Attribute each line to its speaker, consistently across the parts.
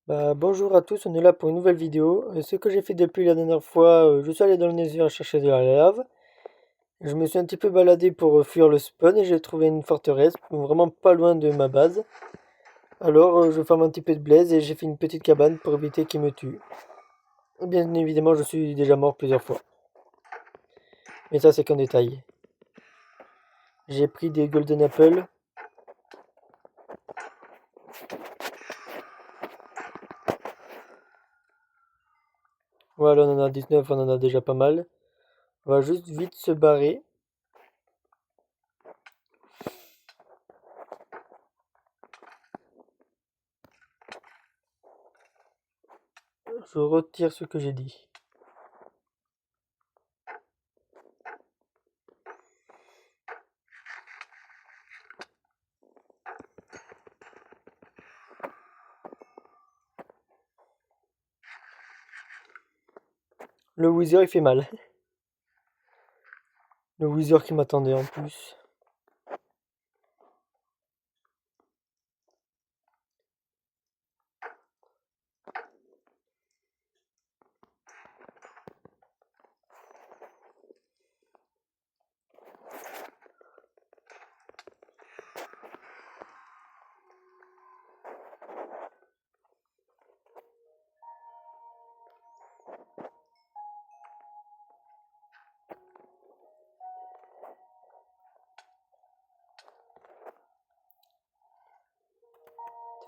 Speaker 1: Bonjour à tous, on est là pour une nouvelle vidéo. Ce que j'ai fait depuis la dernière fois, je suis allé dans le Nether chercher de la lave. Je me suis un petit peu baladé pour fuir le spawn et j'ai trouvé une forteresse vraiment pas loin de ma base. Alors je farme un petit peu de blaze et j'ai fait une petite cabane pour éviter qu'il me tue. Bien évidemment, je suis déjà mort plusieurs fois. Mais ça, c'est qu'un détail. J'ai pris des golden apples. Voilà, on en a 19, on en a déjà pas mal. On va juste vite se barrer. Je retire ce que j'ai dit. Le Wither il fait mal. Le Wither qui m'attendait en plus.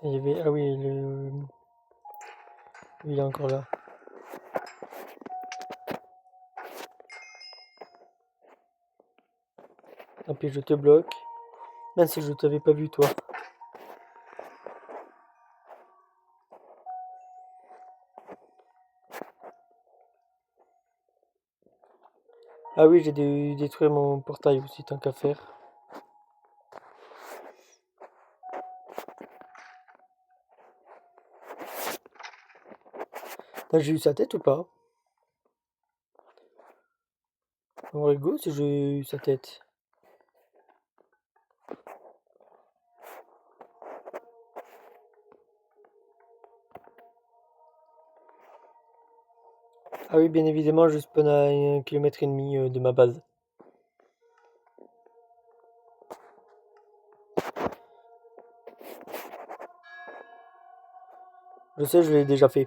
Speaker 1: Il y avait... Ah oui, il est encore là. Tant pis, je te bloque. Même si je t'avais pas vu, toi. Ah oui, j'ai dû détruire mon portail aussi, tant qu'à faire. Là, j'ai eu sa tête ou pas? On va go si j'ai eu sa tête. Ah oui, bien évidemment, je spawn à 1,5 km de ma base. Je sais, je l'ai déjà fait.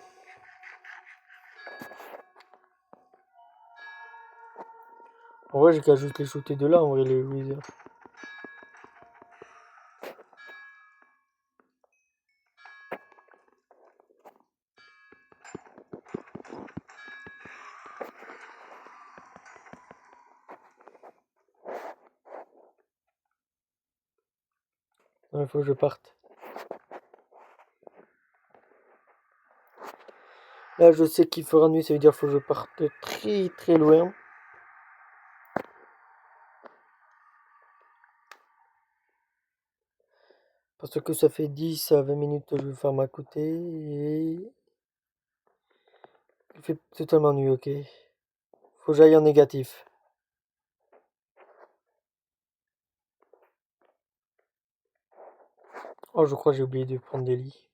Speaker 1: En vrai, j'ai qu'à juste les shooter de là, en vrai, les Wither. Il faut que je parte. Là, je sais qu'il fera nuit, ça veut dire qu'il faut que je parte très très loin. Parce que ça fait 10 à 20 minutes que je farm à côté et il fait totalement nuit, ok. Faut que j'aille en négatif. Oh, je crois que j'ai oublié de prendre des lits.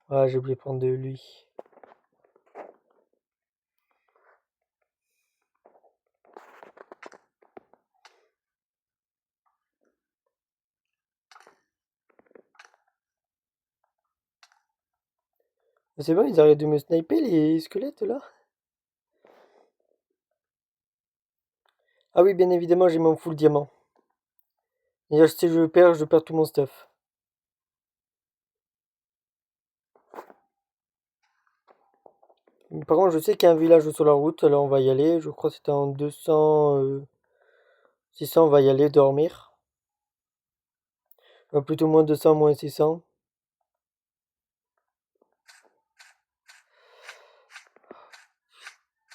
Speaker 1: Ah, j'ai oublié de prendre de lui. Mais c'est bon, ils arrêtent de me sniper les squelettes là? Ah oui, bien évidemment, j'ai mon full diamant. Et si je perds tout mon stuff. Par contre, je sais qu'il y a un village sur la route, alors on va y aller. Je crois que c'était en 200, 600, on va y aller dormir. Plutôt moins 200, moins 600.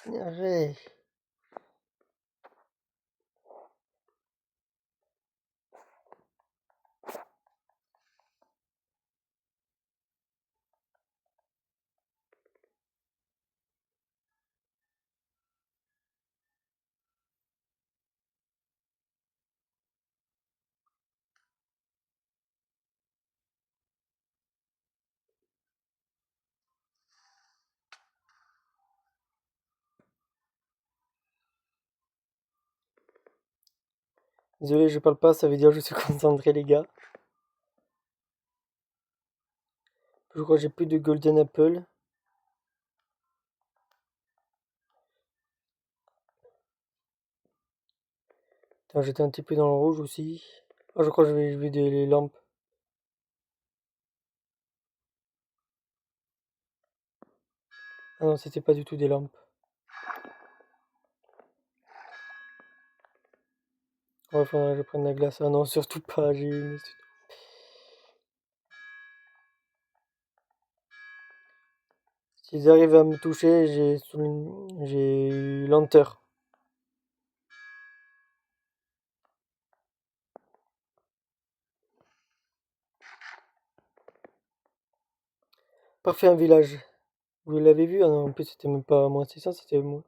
Speaker 1: Arrête. Désolé, je parle pas, ça veut dire que je suis concentré, les gars. Je crois que j'ai plus de Golden Apple. Attends, j'étais un petit peu dans le rouge aussi. Ah, je crois que je vais des lampes. Ah non, c'était pas du tout des lampes. Ouais, faudrait que je prenne la glace. Ah non, surtout pas, j'ai une... S'ils arrivent à me toucher, j'ai eu lenteur. Parfait, un village. Vous l'avez vu? Ah non, en plus, c'était même pas moi, c'est ça, c'était moi.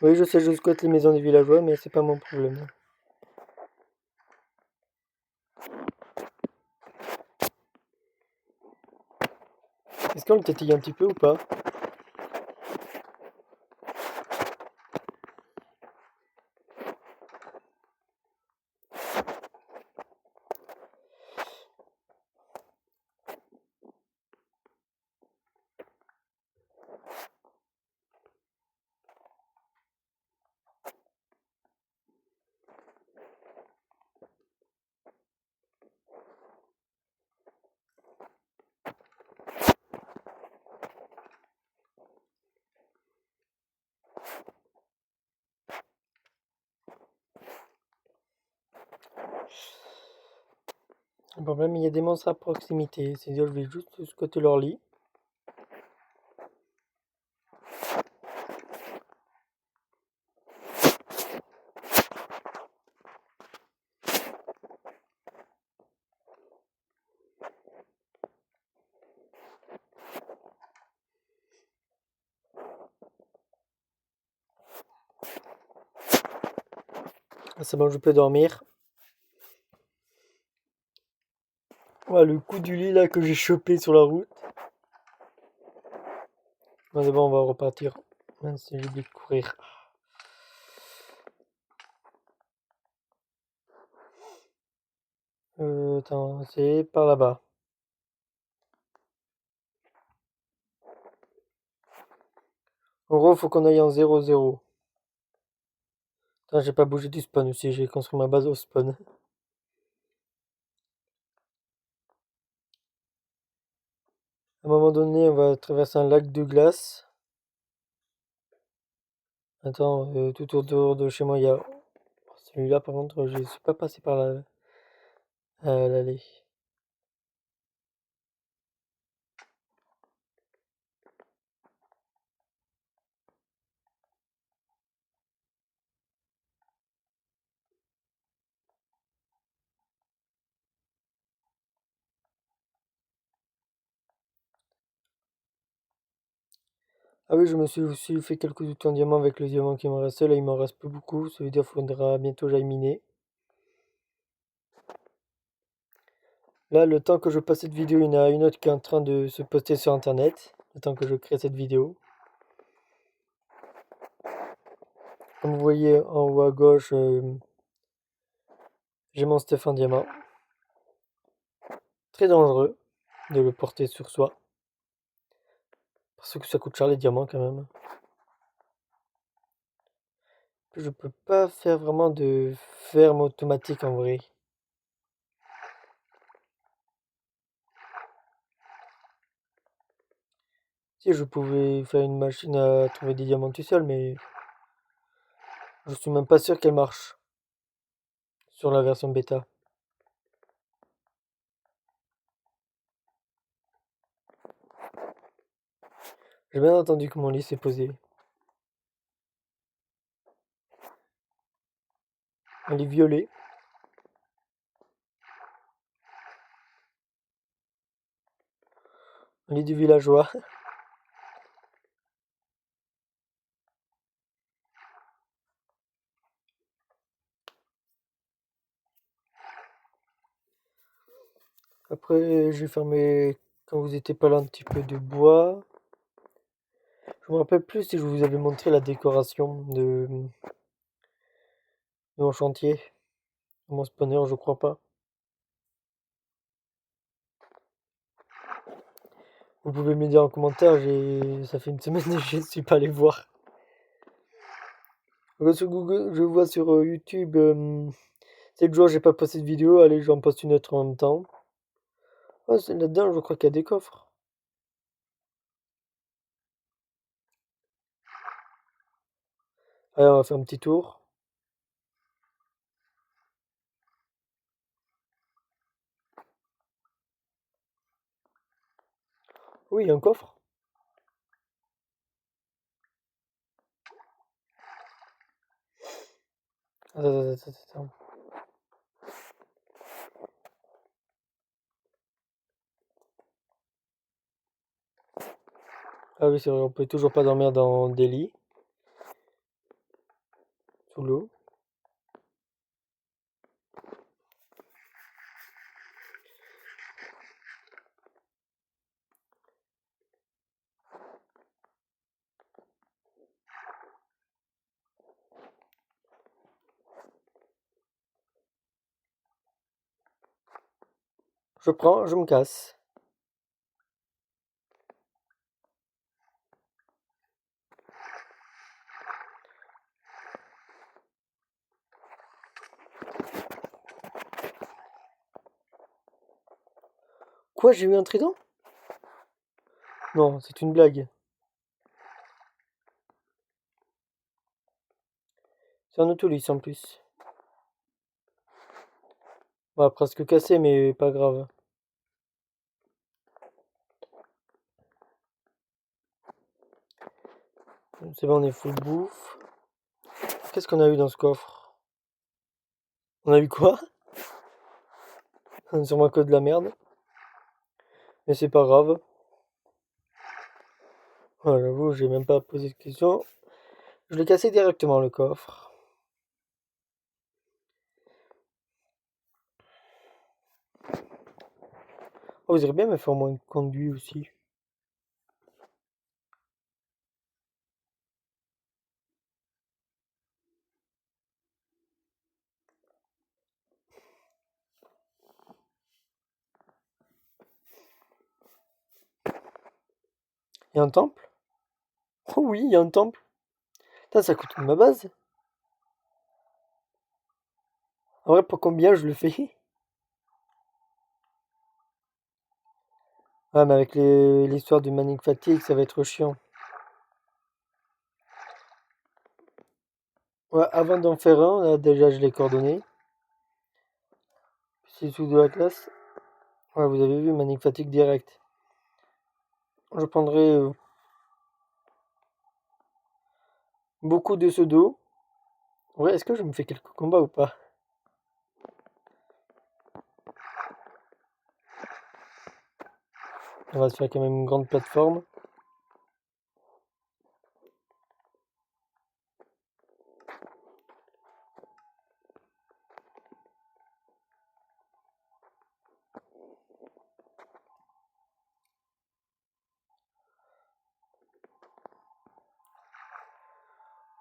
Speaker 1: Oui, je sais, je squatte les maisons des villageois, mais c'est pas mon problème. Est-ce qu'on le tétille un petit peu ou pas? Le problème, il y a des monstres à proximité, c'est-à-dire je vais juste squatter leur lit. Ah, c'est bon, je peux dormir. Ouais, le coup du lit là que j'ai chopé sur la route. Bon, c'est bon, on va repartir. Mince, j'ai oublié de courir. Attends, c'est par là-bas. En gros, faut qu'on aille en 0-0. Attends, j'ai pas bougé du spawn aussi, j'ai construit ma base au spawn. À un moment donné, on va traverser un lac de glace. Attends, tout autour de chez moi, il y a... Celui-là, par contre, je suis pas passé par là. L'allée. Ah oui, je me suis aussi fait quelques outils en diamant avec le diamant qui me restait. Là, il m'en reste plus beaucoup. Ça veut dire qu'il faudra bientôt que j'aille miner. Là, le temps que je passe cette vidéo, il y en a une autre qui est en train de se poster sur internet. Le temps que je crée cette vidéo. Comme vous voyez en haut à gauche, j'ai mon Stéphane Diamant. Très dangereux de le porter sur soi. Parce que ça coûte cher les diamants quand même. Je peux pas faire vraiment de ferme automatique en vrai. Si je pouvais faire une machine à trouver des diamants tout seul, mais je suis même pas sûr qu'elle marche sur la version bêta. J'ai bien entendu que mon lit s'est posé. Un lit violet. Un lit du villageois. Après, j'ai fermé quand vous étiez pas là, un petit peu de bois. Je me rappelle plus si je vous avais montré la décoration de mon chantier, de mon spawner, je crois pas. Vous pouvez me dire en commentaire, ça fait une semaine que je ne suis pas allé voir. Sur Google, je vois sur YouTube, 7 jours j'ai pas posté de vidéo, allez j'en poste une autre en même temps. Ah, c'est là-dedans, je crois qu'il y a des coffres. Allez, on va faire un petit tour. Oui, il y a un coffre. Attends, attends, attends, attends. Ah oui, c'est vrai, on peut toujours pas dormir dans des lits, sous l'eau. Je prends, je me casse. Quoi, j'ai eu un trident? Non, c'est une blague. C'est un autolisse en plus. Bah, presque cassé, mais pas grave. C'est bon, on est full bouffe. Qu'est-ce qu'on a eu dans ce coffre? On a eu quoi? Sûrement que de la merde. Mais c'est pas grave. Ouais, j'avoue, j'ai même pas posé de questions. Je l'ai cassé directement le coffre. Oh, vous auriez bien me faire au moins une conduit aussi. Il y a un temple? Oh oui, il y a un temple. Putain, ça coûte ma base. En vrai, pour combien je le fais? Ouais, mais avec l'histoire du Manic Fatigue, ça va être chiant. Ouais, avant d'en faire un, là, déjà, je l'ai coordonné. C'est sous de la classe. Ouais, vous avez vu, Manic Fatigue direct. Je prendrai beaucoup de pseudo. Ouais, est-ce que je me fais quelques combats ou pas? On va se faire quand même une grande plateforme.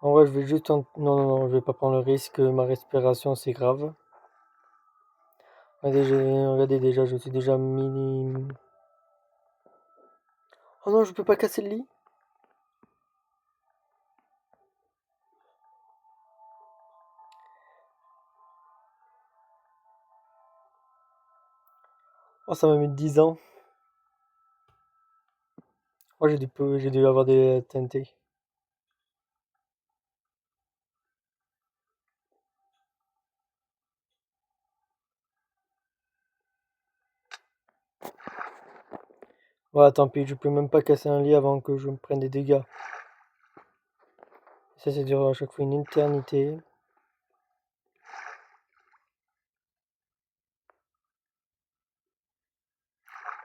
Speaker 1: En vrai, je vais juste... Non, non, non, je vais pas prendre le risque. Ma respiration, c'est grave. Regardez déjà, je suis déjà mini... Oh non, je peux pas casser le lit. Oh, ça va mettre 10 ans. Moi, j'ai dû avoir des TNT. Ouais, tant pis, je peux même pas casser un lit avant que je me prenne des dégâts. Ça dure à chaque fois une éternité.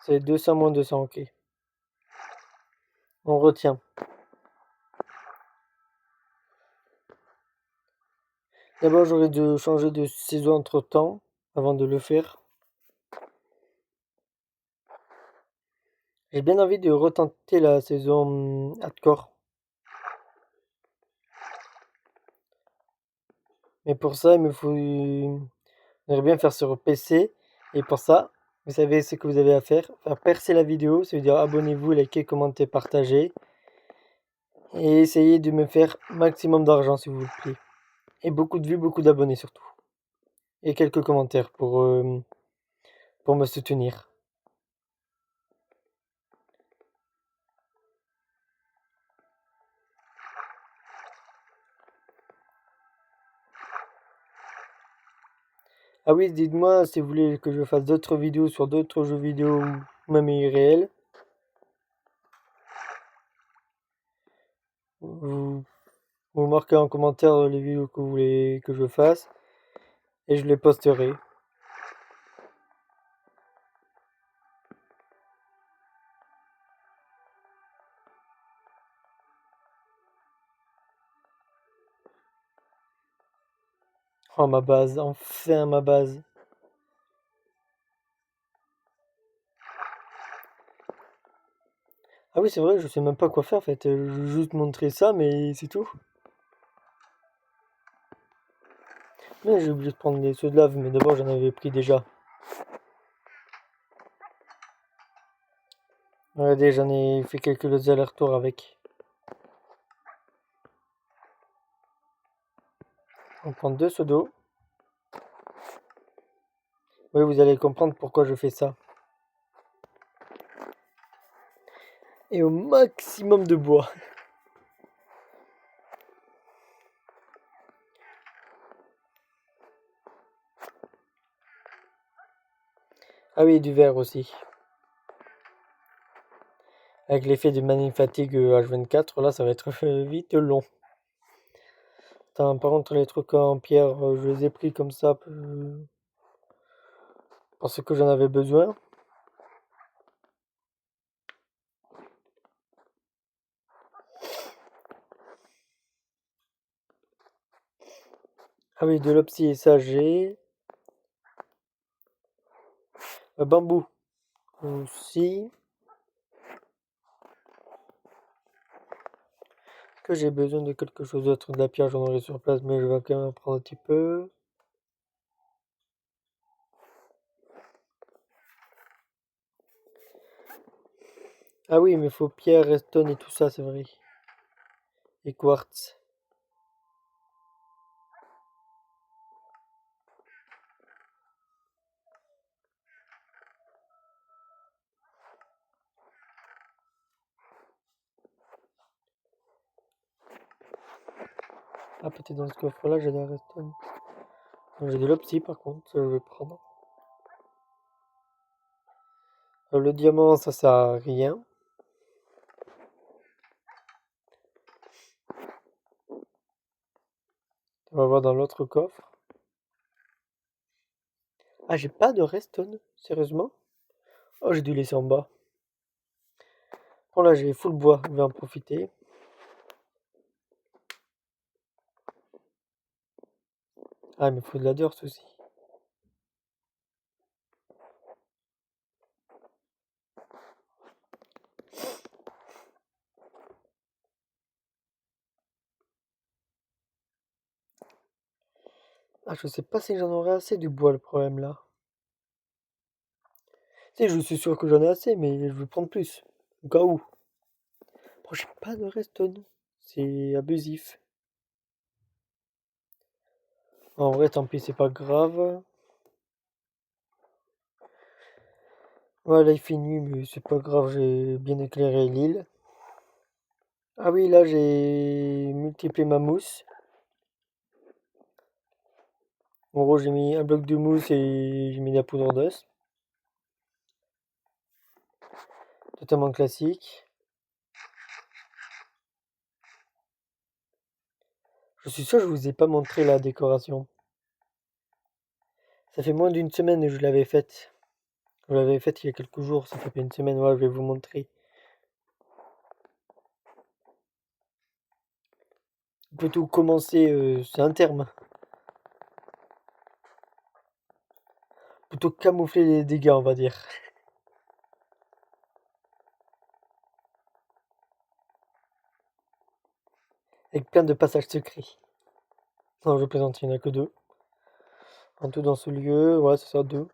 Speaker 1: C'est 200 moins 200, ok. On retient. D'abord, j'aurais dû changer de ciseau entre temps, avant de le faire. J'ai bien envie de retenter la saison hardcore. Mais pour ça, il me faut... J'aimerais bien faire sur PC. Et pour ça, vous savez ce que vous avez à faire. Faire percer la vidéo, ça veut dire abonnez-vous, likez, commentez, partagez. Et essayez de me faire maximum d'argent s'il vous plaît. Et beaucoup de vues, beaucoup d'abonnés surtout. Et quelques commentaires pour me soutenir. Ah oui, dites-moi si vous voulez que je fasse d'autres vidéos sur d'autres jeux vidéo ou même irréels. Vous, vous marquez en commentaire les vidéos que vous voulez que je fasse et je les posterai. Oh ma base, enfin ma base. Ah oui, c'est vrai, je sais même pas quoi faire en fait. Je vais juste montrer ça, mais c'est tout. Mais j'ai oublié de prendre des seaux de lave, mais d'abord j'en avais pris déjà. Regardez, j'en ai fait quelques allers-retours avec. On prend 2 seaux d'eau. Oui, vous allez comprendre pourquoi je fais ça. Et au maximum de bois. Ah oui, du verre aussi. Avec l'effet de Manning Fatigue H24, là ça va être vite long. Par contre, les trucs en pierre, je les ai pris comme ça parce que j'en avais besoin. Ah oui, de l'opsie et ça j'ai. Bambou aussi. Que j'ai besoin de quelque chose d'autre. De la pierre, j'en aurai sur place, mais je vais quand même en prendre un petit peu. Ah oui, mais il faut pierre, redstone et tout ça, c'est vrai. Et quartz. Ah, peut-être dans ce coffre-là, j'ai de la redstone. J'ai de l'opsie par contre, ça, je vais prendre. Le diamant, ça sert à rien. On va voir dans l'autre coffre. Ah, j'ai pas de redstone, sérieusement? Oh, j'ai dû laisser en bas. Bon, là, j'ai full bois, je vais en profiter. Ah, mais il faut de la dirt aussi. Ah, je sais pas si j'en aurai assez du bois, le problème là. Tu sais, je suis sûr que j'en ai assez, mais je veux prendre plus. Au cas où. Bon, j'ai pas de redstone. C'est abusif. En vrai, tant pis, c'est pas grave. Voilà, il fait nuit, mais c'est pas grave, j'ai bien éclairé l'île. Ah oui, là, j'ai multiplié ma mousse. En gros, j'ai mis un bloc de mousse et j'ai mis de la poudre d'os. Totalement classique. Je suis sûr que je vous ai pas montré la décoration. Ça fait moins d'une semaine que je l'avais faite. Je l'avais faite il y a quelques jours, ça fait pas une semaine, voilà, je vais vous montrer. Plutôt commencer, c'est un terme. Plutôt camoufler les dégâts, on va dire. avec plein de passages secrets. Non, je plaisante, il n'y en a que 2. En tout dans ce lieu, ouais, c'est ça, 2.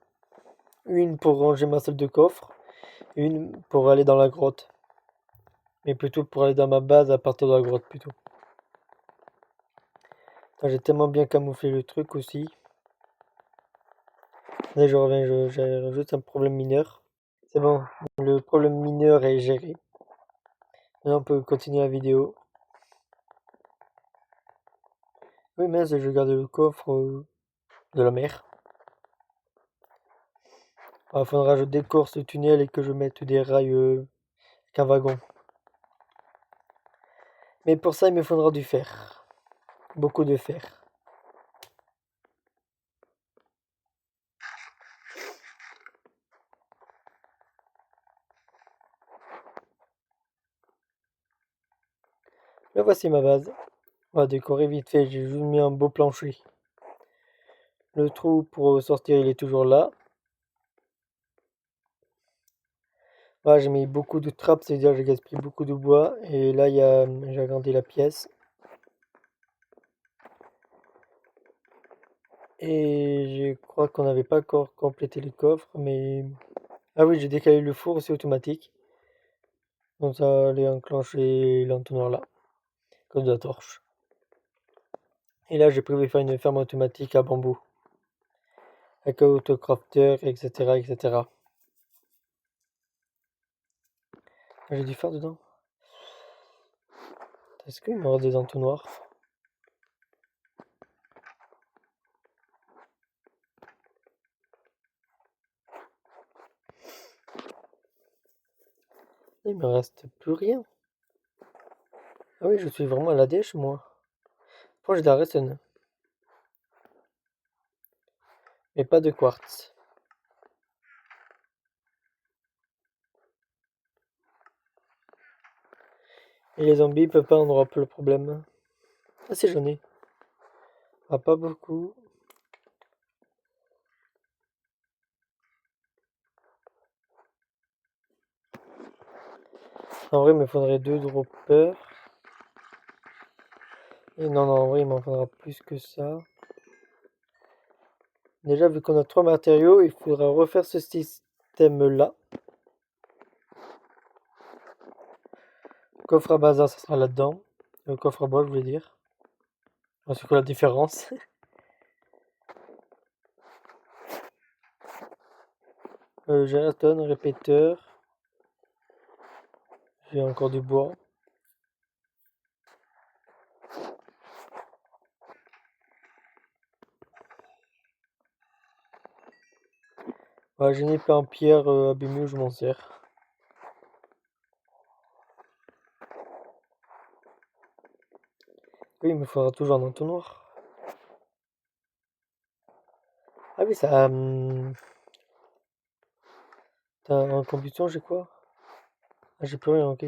Speaker 1: Une pour ranger ma salle de coffre, et une pour aller dans la grotte. Mais plutôt pour aller dans ma base à partir de la grotte, plutôt. J'ai tellement bien camouflé le truc aussi. Là, je reviens, j'ai juste un problème mineur. C'est bon, le problème mineur est géré. Maintenant, on peut continuer la vidéo. Oui, mince, je garde le coffre de la mer. Il faudra que je décore ce tunnel et que je mette des rails qu'un wagon. Mais pour ça, il me faudra du fer. Beaucoup de fer. Là, voici ma base. On va décorer vite fait, j'ai juste mis un beau plancher. Le trou pour sortir, il est toujours là. Là, j'ai mis beaucoup de trappes, c'est-à-dire j'ai gaspillé beaucoup de bois. Et là, j'ai agrandi la pièce. Et je crois qu'on n'avait pas encore complété les coffres, mais... Ah oui, j'ai décalé le four, c'est automatique. Donc ça allait enclencher l'entonnoir là, comme de la torche. Et là, j'ai prévu faire une ferme automatique à bambou. Avec autocrafter, etc., etc. J'ai du fer dedans. Est-ce qu'il me reste des entonnoirs? Il me reste plus rien. Ah oui, je suis vraiment à la dèche, moi. Bon, j'ai de la résine. Mais pas de quartz. Et les zombies peuvent pas en Europe, le problème. Ah si, j'en ai. Ah, pas beaucoup. En vrai, il me faudrait 2 droppers. Et non, en vrai, il m'en faudra plus que ça. Déjà, vu qu'on a 3 matériaux, il faudra refaire ce système-là. Coffre à bazar, ça sera là-dedans. Le coffre à bois, je voulais dire. C'est quoi la différence? J'ai un tonne, répéteur. J'ai encore du bois. Ouais, j'ai une épée en pierre abîmée où je m'en sers. Oui, il me faudra toujours un entonnoir. Ah oui, ça... T'as en combustion, j'ai quoi? Ah, j'ai plus rien, ok.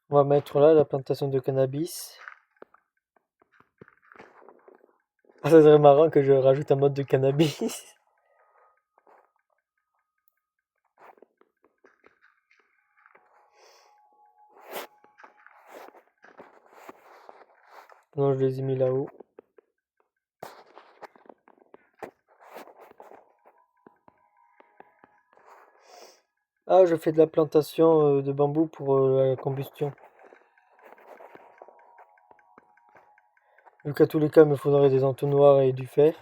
Speaker 1: On va mettre là la plantation de cannabis. Ah, ça serait marrant que je rajoute un mode de cannabis. Non, je les ai mis là-haut. Ah, je fais de la plantation de bambou pour la combustion. Vu qu'à tous les cas, il me faudrait des entonnoirs et du fer.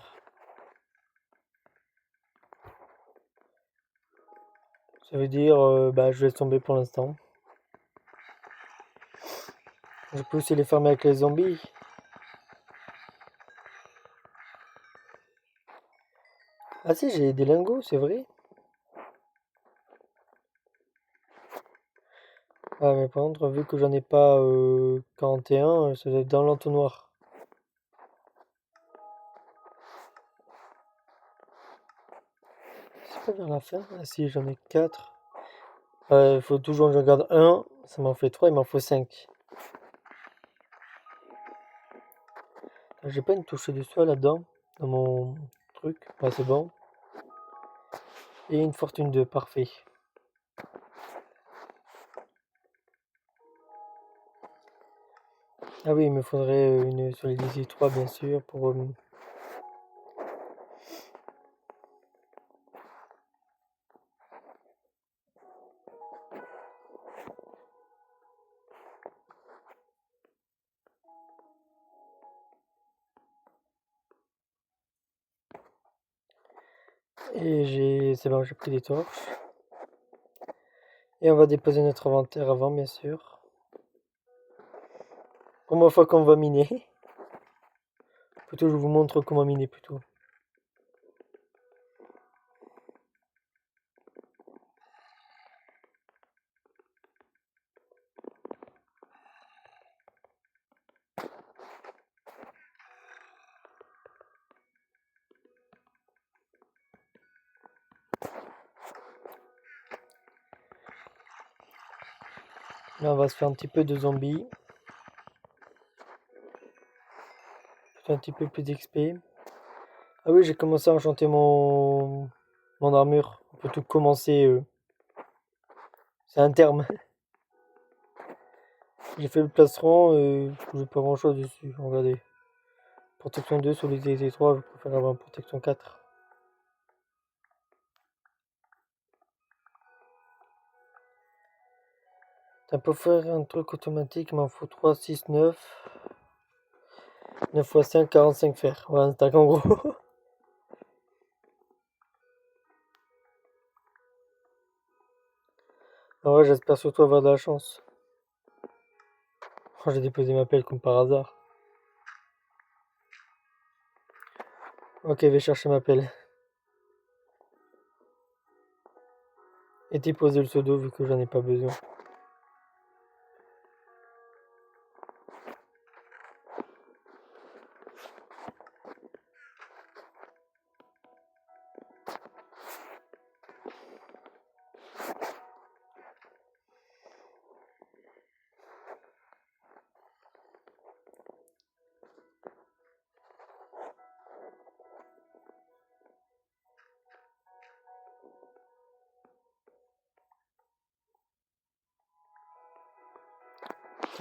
Speaker 1: Ça veut dire, bah, je laisse tomber pour l'instant. Je peux aussi les fermer avec les zombies. Ah si, j'ai des lingots, c'est vrai. Ah, mais par contre, vu que j'en ai pas 41, ça doit être dans l'entonnoir. C'est pas vers la fin? Ah si, j'en ai 4. Il faut toujours que je regarde 1, ça m'en fait 3, il m'en faut 5. J'ai pas une touche de soie là-dedans. dans mon truc. Ouais, c'est bon. Et une fortune 2, parfait. Ah oui, il me faudrait une solidité 3 bien sûr pour... Et c'est bon, j'ai pris des torches. Et on va déposer notre inventaire avant, bien sûr. Première fois qu'on va miner. Plutôt, je vous montre comment miner plutôt. Là, on va se faire un petit peu de zombies. Un petit peu plus d'XP. Ah oui, j'ai commencé à enchanter mon armure. On peut tout commencer. C'est un terme. J'ai fait le plastron, j'ai pas grand chose dessus. Regardez. Protection 2, solidité 3, je préfère avoir une protection 4. Ça peut faire un truc automatique, il m'en faut 3, 6, 9. 9 x 5, 45 fer. Voilà, un stack en gros. En vrai, j'espère surtout avoir de la chance. Oh, j'ai déposé ma pelle comme par hasard. Ok, je vais chercher ma pelle. Et déposer le seau d'eau vu que j'en ai pas besoin.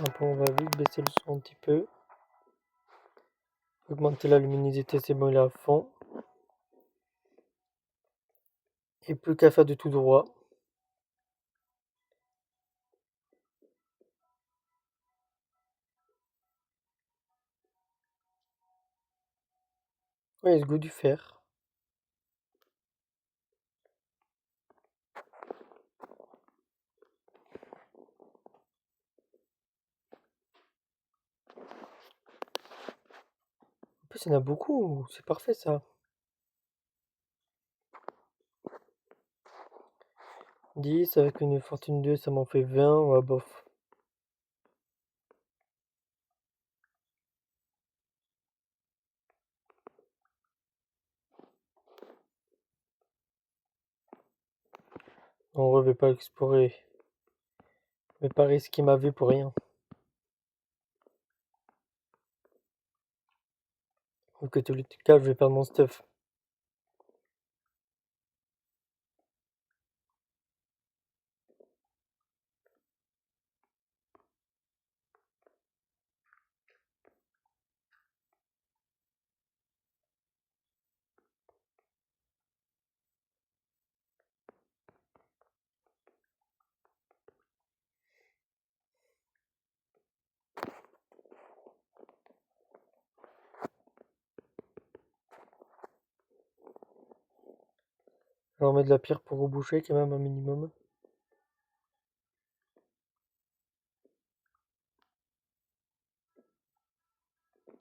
Speaker 1: Après, on va vite baisser le son un petit peu. Augmenter la luminosité, c'est bon, il est à fond. Et plus qu'à faire de tout droit. Ouais, ce goût du fer. En plus, il y en a beaucoup. C'est parfait ça. 10 avec une fortune 2, ça m'en fait 20. Ouais, bof. On ne veut pas explorer. Mais pas risquer ma vie pour rien. Ou que tous les cas, je vais perdre mon stuff. Je vais remettre de la pierre pour reboucher quand même un minimum.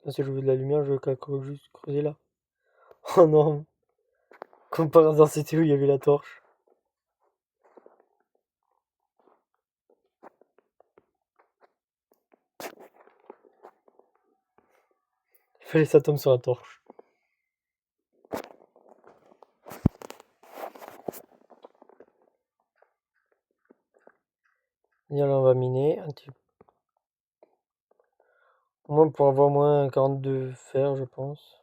Speaker 1: Là, si je veux de la lumière, je vais juste creuser là. Oh non. Comme par hasard, c'était où il y avait la torche. Il fallait que ça tombe sur la torche. Et là, on va miner un petit peu. Au moins pour avoir moins 42 fer, je pense.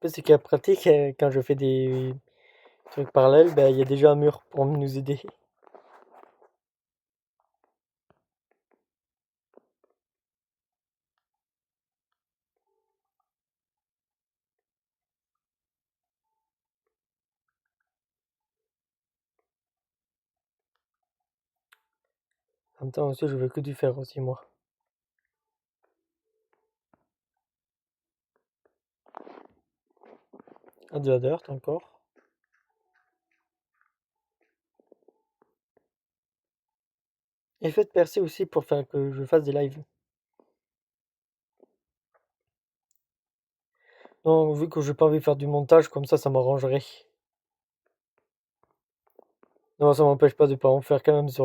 Speaker 1: fait, c'est qu'à pratique, quand je fais des trucs parallèles, il y a déjà un mur pour nous aider. En même temps aussi, je veux que du fer aussi, moi. Ah, de la dirt encore. Et faites percer aussi pour faire que je fasse des lives. Non, vu que j'ai pas envie de faire du montage, comme ça m'arrangerait. Non, ça m'empêche pas de pas en faire quand même sur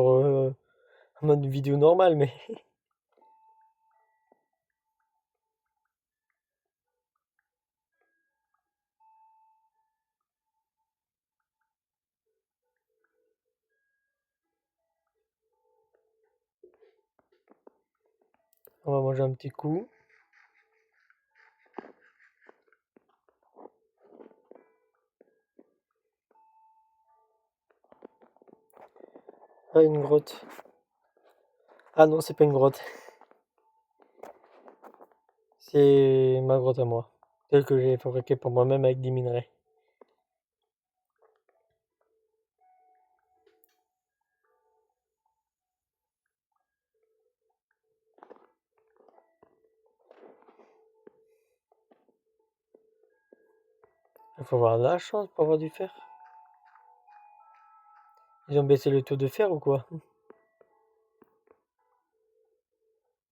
Speaker 1: un mode vidéo normal, mais on va manger un petit coup. Ah, une grotte. Ah non, c'est pas une grotte. C'est ma grotte à moi. Celle que j'ai fabriquée pour moi-même avec des minerais. Il faut avoir de la chance pour avoir du fer. Ils ont baissé le taux de fer ou quoi?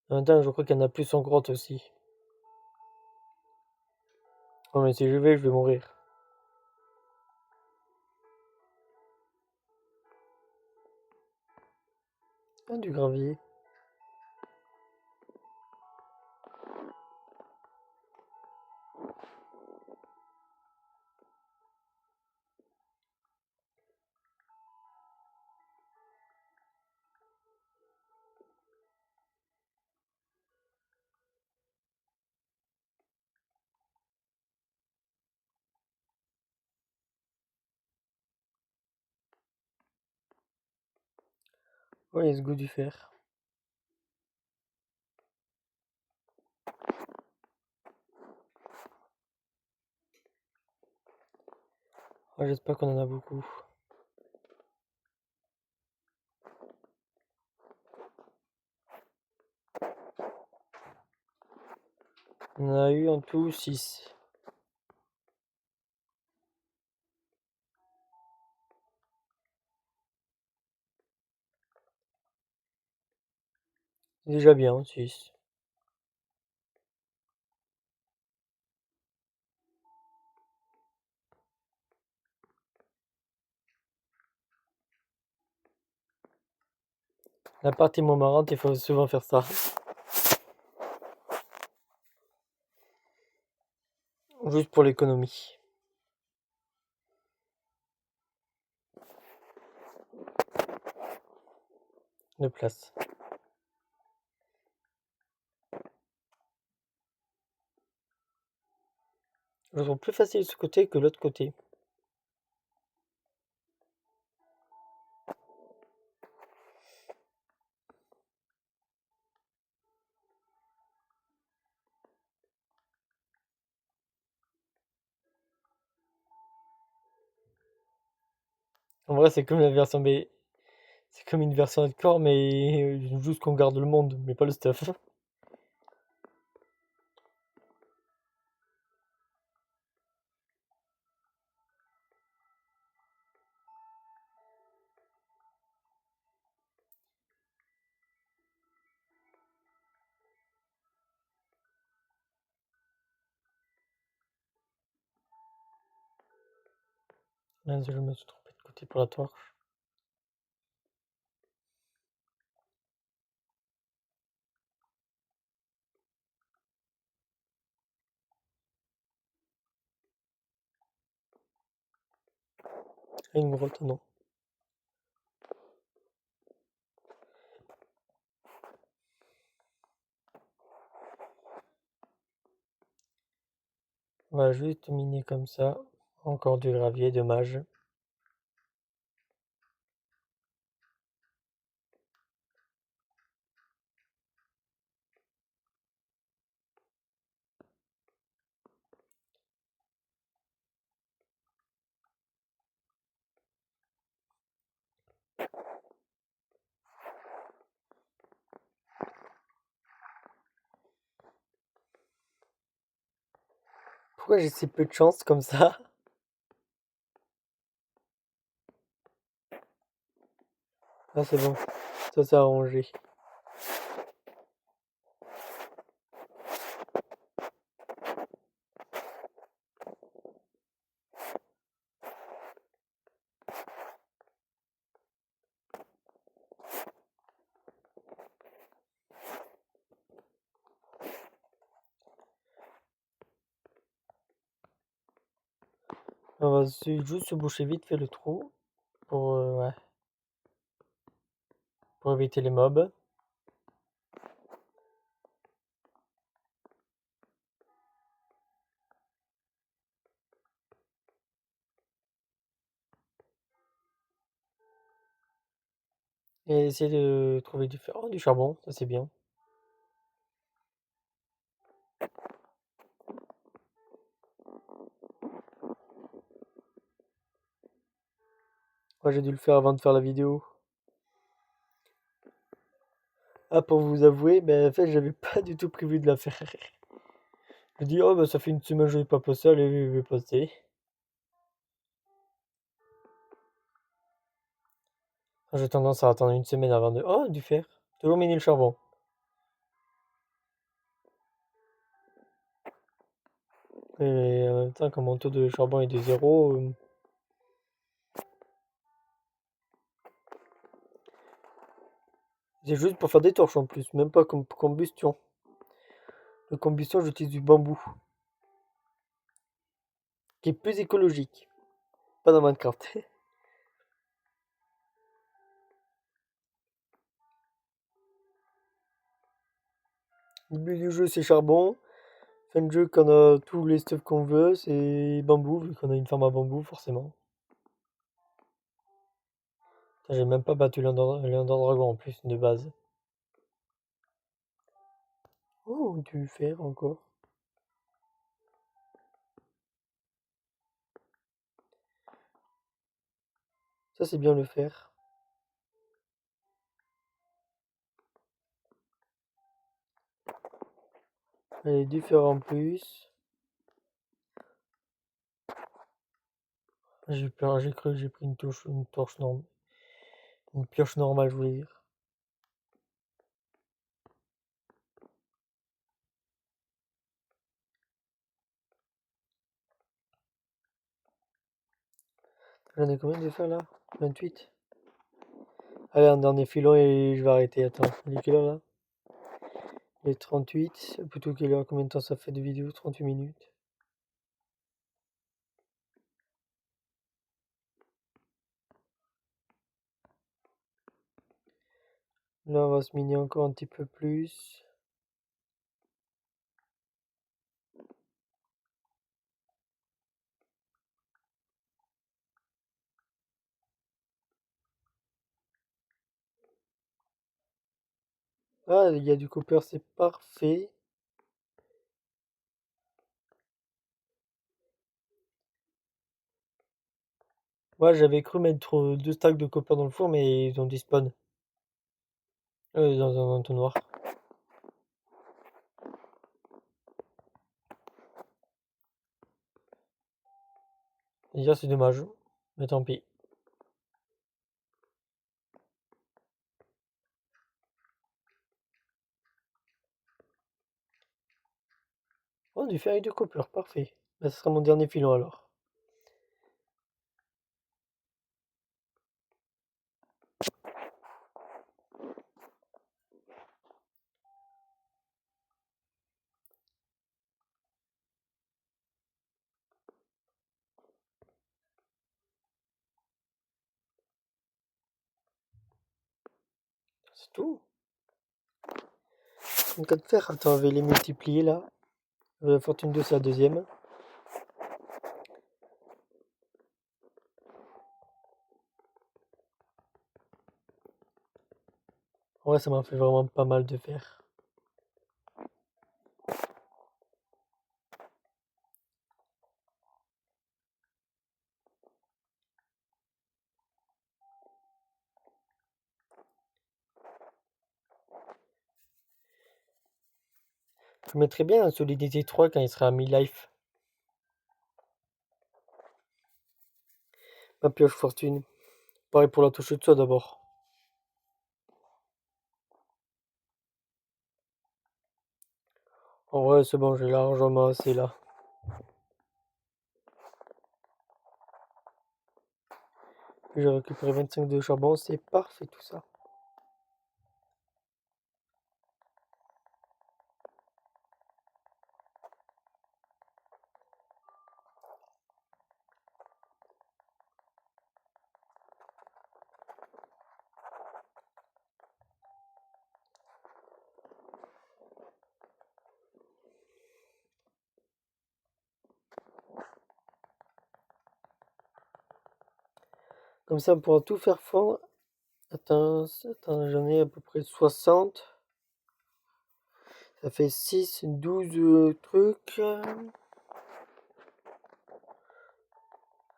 Speaker 1: En même temps, je crois qu'il y en a plus en grotte aussi. Oh, mais si je vais mourir. Ah, du gravier. Ouais, il y a ce goût du fer. Ah, j'espère qu'on en a beaucoup. On en a eu en tout 6. C'est déjà bien, 6. La partie moins marrante, il faut souvent faire ça. Juste pour l'économie de place. Je trouve plus facile ce côté que l'autre côté. En vrai, c'est comme la version B. C'est comme une version hardcore, mais juste qu'on garde le monde, mais pas le stuff. Mince, je me suis trompé de côté pour la torche. Et une grotte, non. On va juste miner comme ça. Encore du gravier, dommage. Pourquoi j'ai si peu de chance comme ça? Ah c'est bon, ça s'est arrangé. On va juste se boucher vite fait le trou pour, ouais, pour éviter les mobs. Et essayer de trouver du charbon, ça c'est bien. Moi j'ai dû le faire avant de faire la vidéo. Ah pour vous avouer, ben en fait j'avais pas du tout prévu de la faire. Je dis oh bah ça fait une semaine que je vais pas poster, allez je vais poster. J'ai tendance à attendre une semaine avant de... Oh du fer. Toujours miner le charbon. Et en même temps quand mon taux de charbon est de 0, c'est juste pour faire des torches en plus, même pas comme combustion. La combustion j'utilise du bambou. Qui est plus écologique. Pas dans Minecraft. Début du jeu c'est charbon. Fin de jeu quand on a tous les stuff qu'on veut, c'est bambou, vu qu'on a une ferme à bambou forcément. J'ai même pas battu l'Ender Dragon en plus de base. Oh, du fer encore. Ça c'est bien le fer. Allez, du fer en plus. J'ai cru que j'ai pris une torche normale. Une pioche normale, je voulais dire. J'en ai combien de fer là? 28. Allez, un dernier filon et je vais arrêter. Attends, il est quelle heure là? Il est 38. Plutôt quelle heure? Combien de temps ça fait de vidéo? 38 minutes. Là, on va se miner encore un petit peu plus. Ah, il y a du copper, c'est parfait. Ouais, j'avais cru mettre 2 stacks de copper dans le four, mais ils ont despawn. Dans un entonnoir. Déjà, c'est dommage. Mais tant pis. Oh, du fer et du copper, parfait. Bah, ce sera mon dernier filon alors. C'est tout. 34 fer. Attends, on va les multiplier là. La fortune 2, c'est la deuxième. Ouais, ça m'a fait vraiment pas mal de faire. Je mettrais bien un Solidity 3 quand il sera à mi-life. Ma pioche fortune. Pareil pour la touche de soi d'abord. En vrai, c'est bon, j'ai largement assez là. J'ai récupéré 25 de charbon, c'est parfait tout ça. Comme ça, on pourra tout faire fondre. Attends, j'en ai à peu près 60. Ça fait 6, 12 trucs.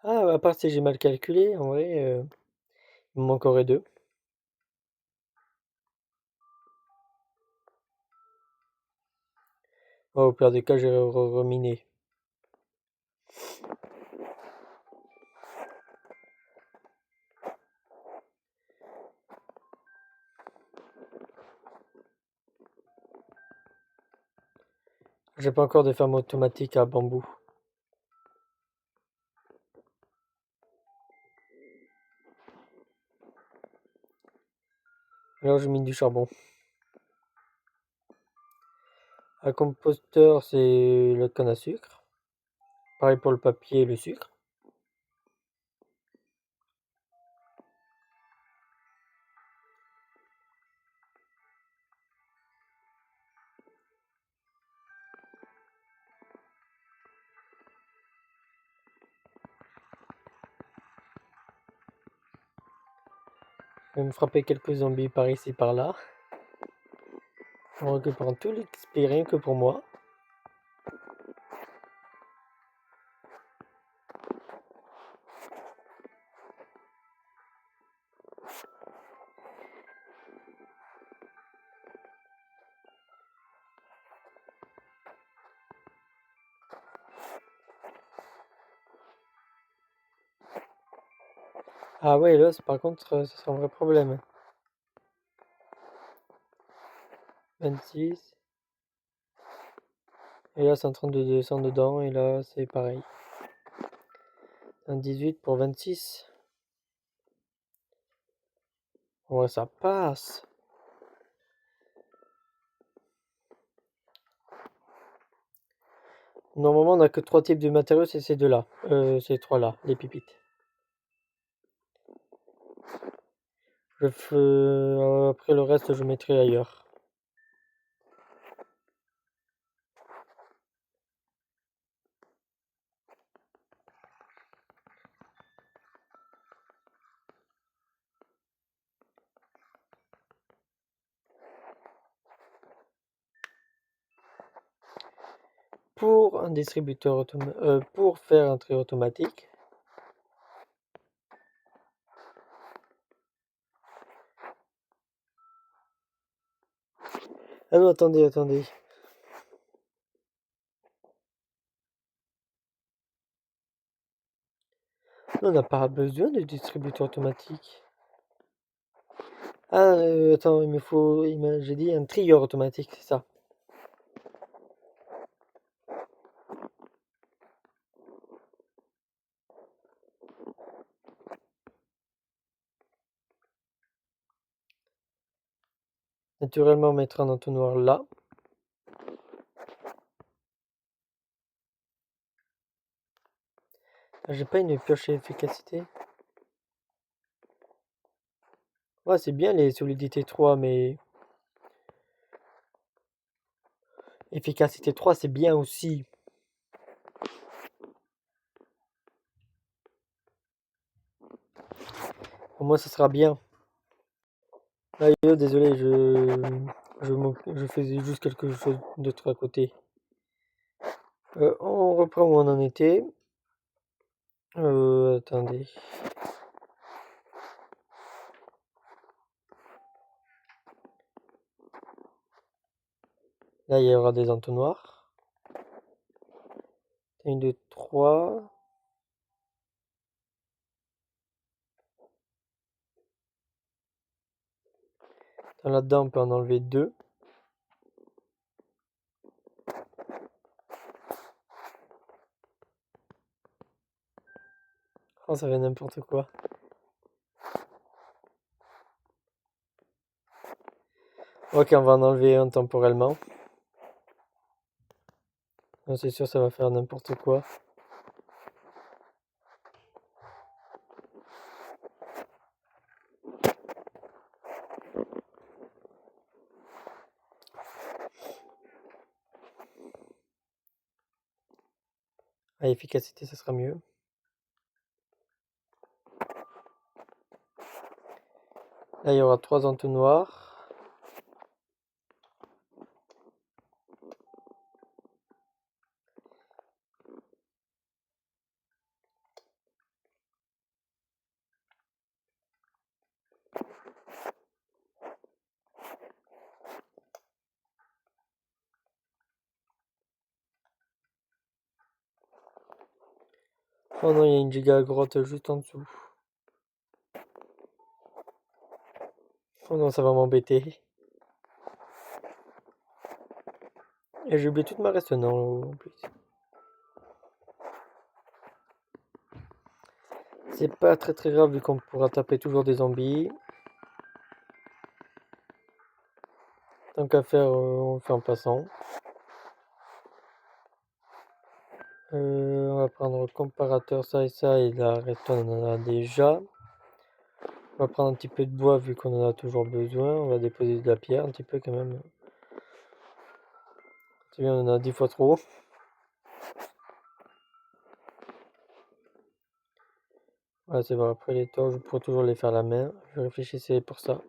Speaker 1: Ah, à part si j'ai mal calculé, en vrai, il me manquerait 2. Oh, au pire des cas, j'ai reminé. J'ai pas encore de ferme automatique à bambou. Alors, je mine du charbon. Un composteur, c'est le canne à sucre. Pareil pour le papier et le sucre. Je vais me frapper quelques zombies par ici par là. En récupérant tout l'XP rien que pour moi. Ah ouais, là, par contre, ça sera un vrai problème. 26. Et là, c'est en train de descendre dedans. Et là, c'est pareil. Un 18 pour 26. Ouais, ça passe. Normalement, on n'a que 3 types de matériaux, c'est ces deux-là. Ces trois-là, les pipites. Après le reste, je mettrai ailleurs. Pour un distributeur pour faire un tri automatique. Ah non, attendez. Non, on n'a pas besoin de distributeur automatique. Ah, attends, il me faut. J'ai dit un trieur automatique, c'est ça. Naturellement, on mettra un entonnoir là. Ah, j'ai pas une pioche à efficacité. Ouais, c'est bien les solidités 3, mais efficacité 3, c'est bien aussi. Au moins, ça sera bien. Ah yo, désolé, je faisais juste quelque chose d'autre à côté. On reprend où on en était. Attendez. Là, il y aura des entonnoirs. 1, 2, 3. Là-dedans, on peut en enlever 2. Oh, ça fait n'importe quoi. Ok, on va en enlever un temporellement. C'est sûr, ça va faire n'importe quoi. À efficacité, ça sera mieux. Là, il y aura 3 entonnoirs. Oh non, il y a une giga grotte juste en dessous. Oh non, ça va m'embêter. Et j'ai oublié toute ma résonance en plus. C'est pas très très grave vu qu'on pourra taper toujours des zombies. Tant qu'à faire, on le fait en passant. On va prendre le comparateur, ça et la redstone, on en a déjà. On va prendre un petit peu de bois vu qu'on en a toujours besoin. On va déposer de la pierre un petit peu quand même. C'est bien, on en a 10 fois trop. Ouais, c'est vrai, après les torches, je pourrais toujours les faire à la main. Je réfléchissais pour ça.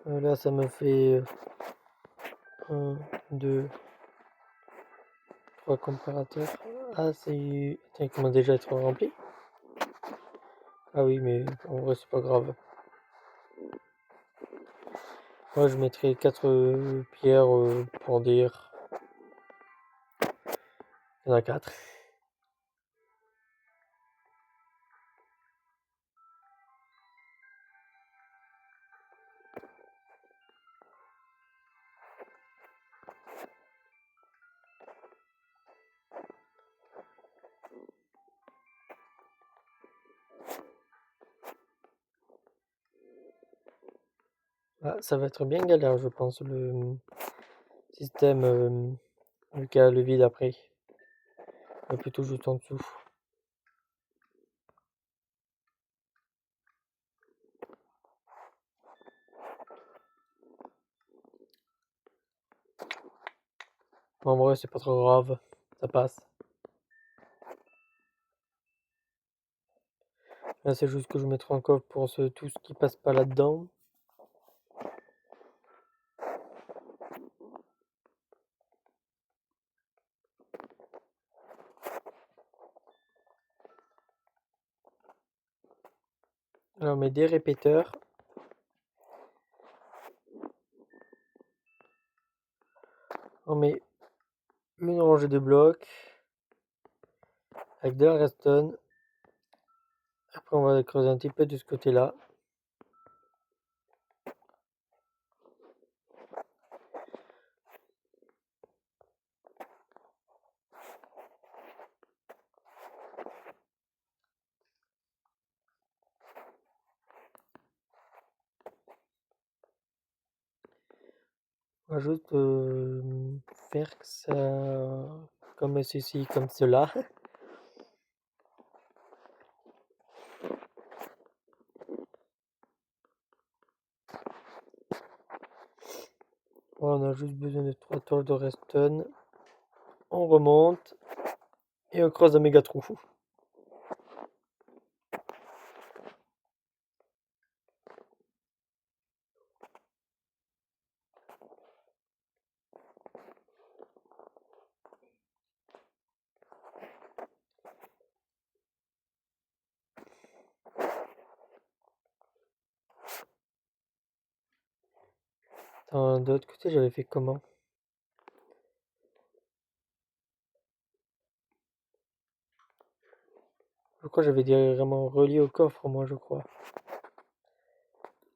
Speaker 1: Là, ça me fait 1, 2, 3 comparateurs. Ah, c'est... Tiens, il commence déjà à être rempli. Ah oui, mais en vrai, c'est pas grave. Moi, je mettrai 4 pierres pour dire... Il y en a 4. Ah, ça va être bien galère, je pense, le système vu qu'il y a le vide après. Plutôt juste en dessous. En vrai, c'est pas trop grave, ça passe. Là, c'est juste que je mettrai un coffre pour tout ce qui passe pas là-dedans. Là, on met des répéteurs. On met une rangée de blocs avec de la redstone. Après, on va creuser un petit peu de ce côté-là. On va juste faire que ça comme ceci, comme cela. Voilà, on a juste besoin de 3 toiles de redstone. On remonte et on creuse un méga trou. De l'autre côté, j'avais fait comment? Je crois que j'avais directement relié au coffre, moi, je crois.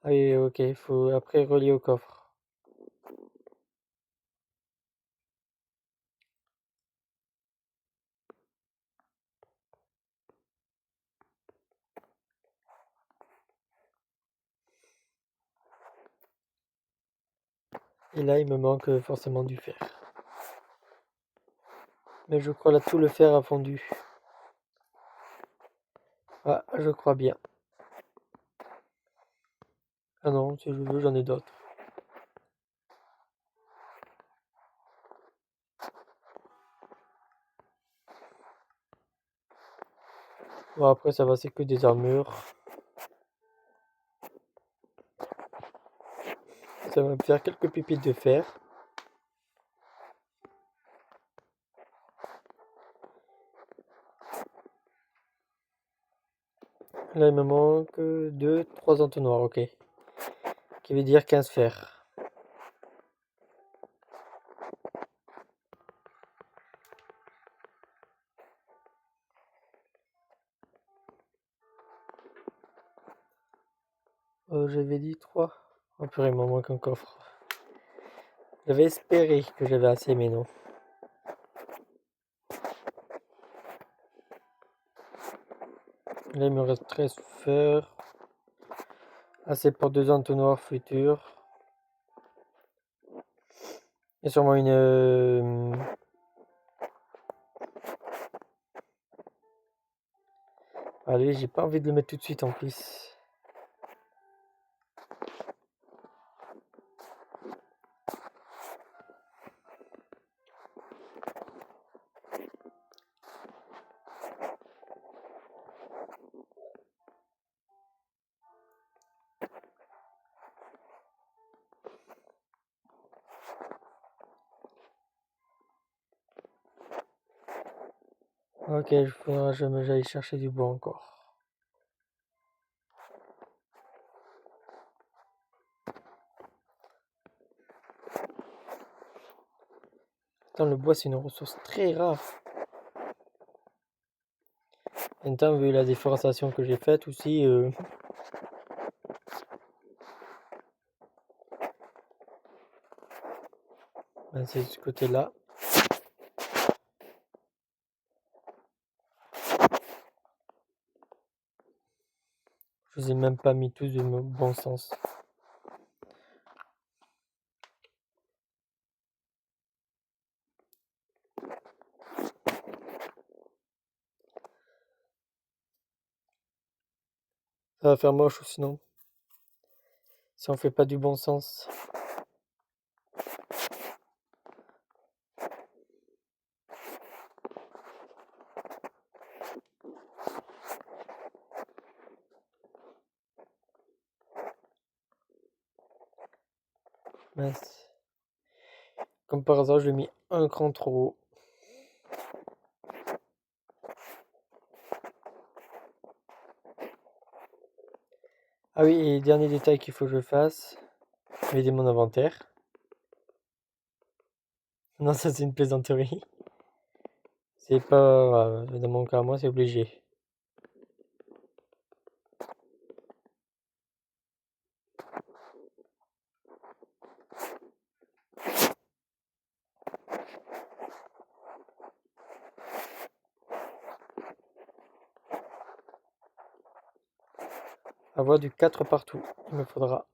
Speaker 1: Ah oui, ok, il faut après relier au coffre. Et là, il me manque forcément du fer. Mais je crois là, tout le fer a fondu. Ah, je crois bien. Ah non, si je veux, j'en ai d'autres. Bon, après, ça va, c'est que des armures. Ça va me faire quelques pépites de fer. Là, il me manque 2, 3 entonnoirs, ok. Qui veut dire 15 fers. J'avais dit 3. Oh purée, il m'en manque un coffre. J'avais espéré que j'avais assez, mais non. Là, il me reste 13 fers. Assez pour 2 entonnoirs futurs. Et sûrement une... Allez, j'ai pas envie de le mettre tout de suite en plus. Ok, il faudra que j'aille chercher du bois encore. Putain, le bois, c'est une ressource très rare. En même temps, vu la déforestation que j'ai faite aussi, ben, c'est de ce côté-là. Je les ai même pas mis tous de bon sens. Ça va faire moche ou sinon, si on fait pas du bon sens. Mince. Comme par hasard, je l'ai mis un cran trop haut. Ah oui, et dernier détail qu'il faut que je fasse, vider mon inventaire. Non, ça c'est une plaisanterie. C'est pas grave, dans mon cas, moi c'est obligé. Avoir du 4 partout, il me faudra.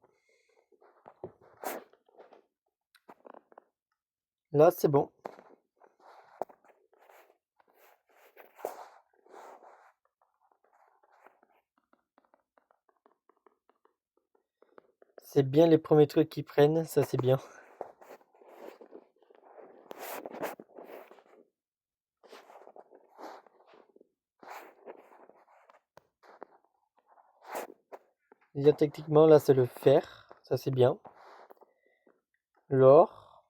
Speaker 1: Là, c'est bon. C'est bien les premiers trucs qui prennent, ça c'est bien. Déjà techniquement, là c'est le fer, ça c'est bien. L'or.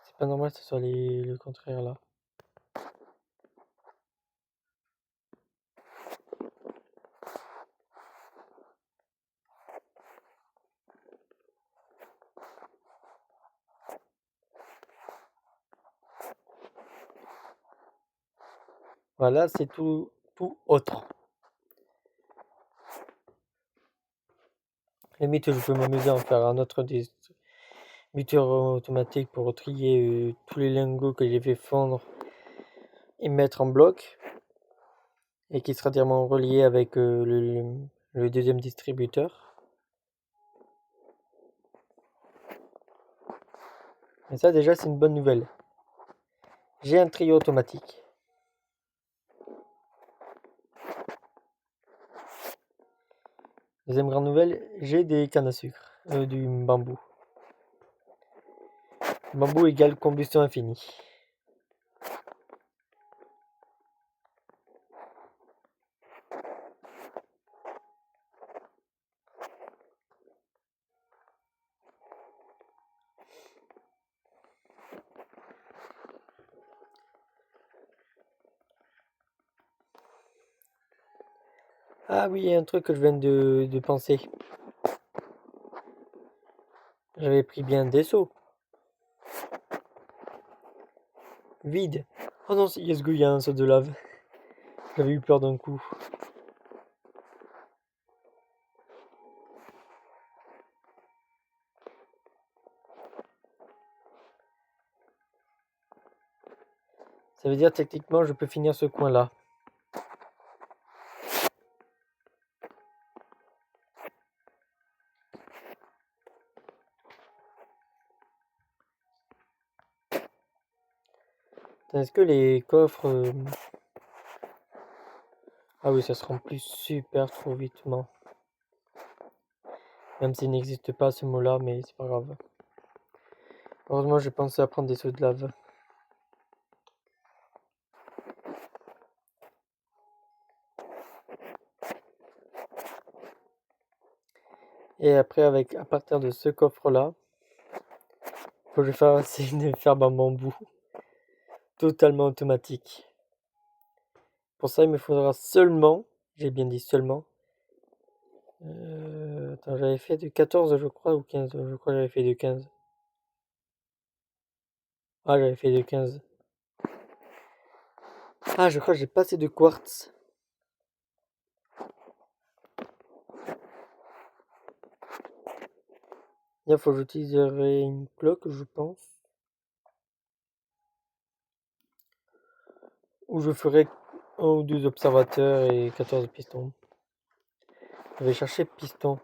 Speaker 1: C'est pas normal que ce soit le contraire là. Voilà, c'est tout autre. Limite, je peux m'amuser à en faire un autre distributeur automatique pour trier tous les lingots que j'ai fait fondre et mettre en bloc, et qui sera directement relié avec le deuxième distributeur. Et ça, déjà, c'est une bonne nouvelle. J'ai un trio automatique. Deuxième grande nouvelle, j'ai des cannes à sucre, du bambou. Bambou égale combustion infinie. Ah oui, il y a un truc que je viens de penser. J'avais pris bien des seaux. Vide. Oh non, yes go, il y a un seau de lave. J'avais eu peur d'un coup. Ça veut dire techniquement je peux finir ce coin là. Est-ce que les coffres... Ah oui, ça se remplit super trop vitement. Même s'il n'existe pas ce mot-là, mais c'est pas grave. Heureusement, j'ai pensé à prendre des seaux de lave. Et après, à partir de ce coffre-là, faut que je fasse une ferme en bambou. Totalement automatique. Pour ça, il me faudra seulement, j'ai bien dit seulement, attends, j'avais fait de 14 je crois, ou 15, je crois que j'avais fait de 15. Ah, j'avais fait de 15. Ah, je crois que j'ai pas assez de quartz. Il faut que j'utiliserai une cloque, je pense. Ou je ferai un ou deux observateurs et 14 pistons. Je vais chercher piston.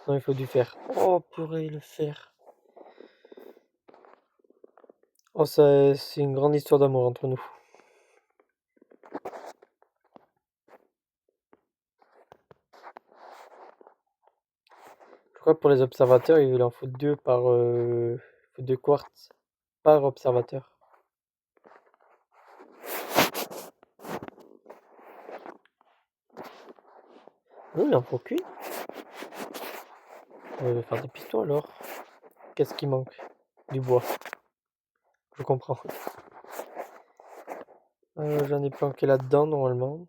Speaker 1: Non, il faut du fer. Oh, purée, le fer. Oh, ça, c'est une grande histoire d'amour entre nous. Je crois que pour les observateurs, il en faut deux faut deux quartz par observateur. Non, il en faut qu'une. On va faire des pistons alors. Qu'est-ce qui manque? Du bois. Je comprends. J'en ai planqué là-dedans normalement.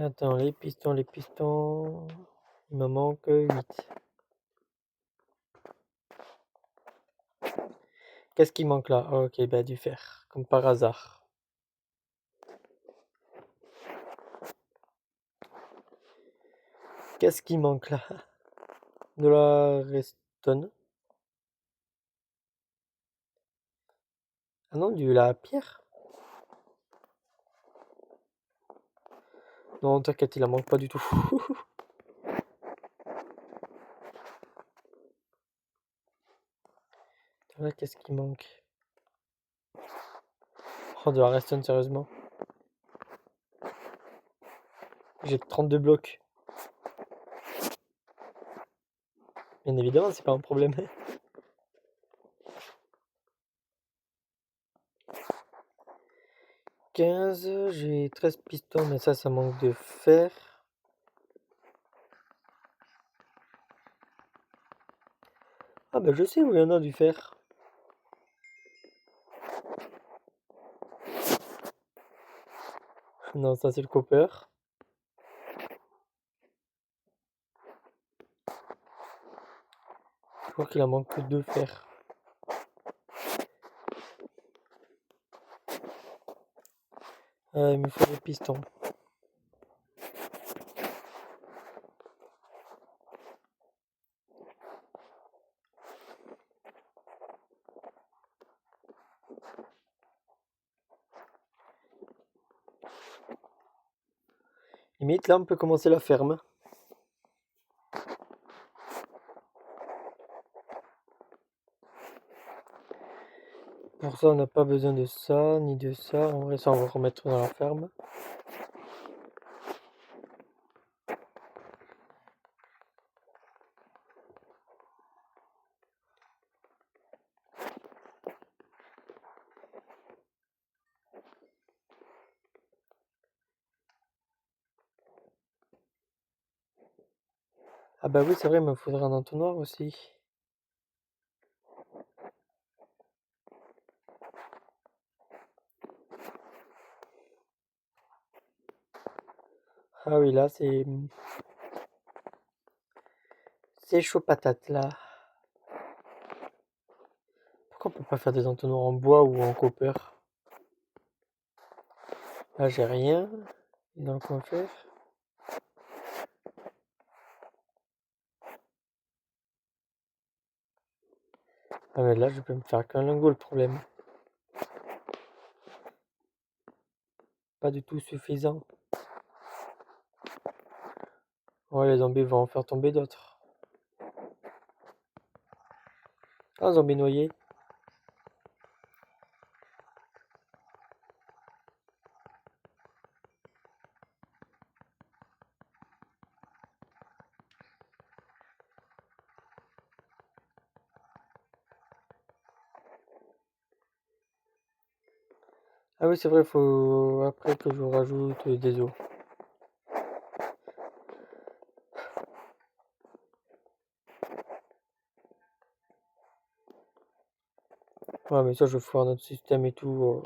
Speaker 1: Attends, les pistons. Il me manque 8. Qu'est-ce qui manque là? Oh, ok, bah du fer, comme par hasard. Qu'est-ce qui manque là? De la redstone. Ah non, de la pierre? Non, t'inquiète, il en manque pas du tout. Là, qu'est-ce qui manque? Oh, de la redstone, sérieusement. J'ai 32 blocs. Bien évidemment, c'est pas un problème. 15, j'ai 13 pistons, mais ça manque de fer. Ah bah je sais où il y en a du fer. Non, ça c'est le copper. Je crois qu'il en manque que 2 fer. Il me faut des pistons. Limite, là on peut commencer la ferme. Pour ça, on n'a pas besoin de ça, ni de ça. En vrai, ça, on va remettre dans la ferme. Ah bah oui, c'est vrai, il me faudra un entonnoir aussi. Ah oui, là, c'est chaud patate, là. Pourquoi on peut pas faire des entonnoirs en bois ou en copper? Là, j'ai rien dans le coin fer. Ah mais là, je peux me faire qu'un lingot, le problème. Pas du tout suffisant. Ouais, les zombies vont en faire tomber d'autres. Un zombie noyé. Ah oui, c'est vrai, faut après que je rajoute des os. Ouais, mais ça, je ferai un autre système et tout.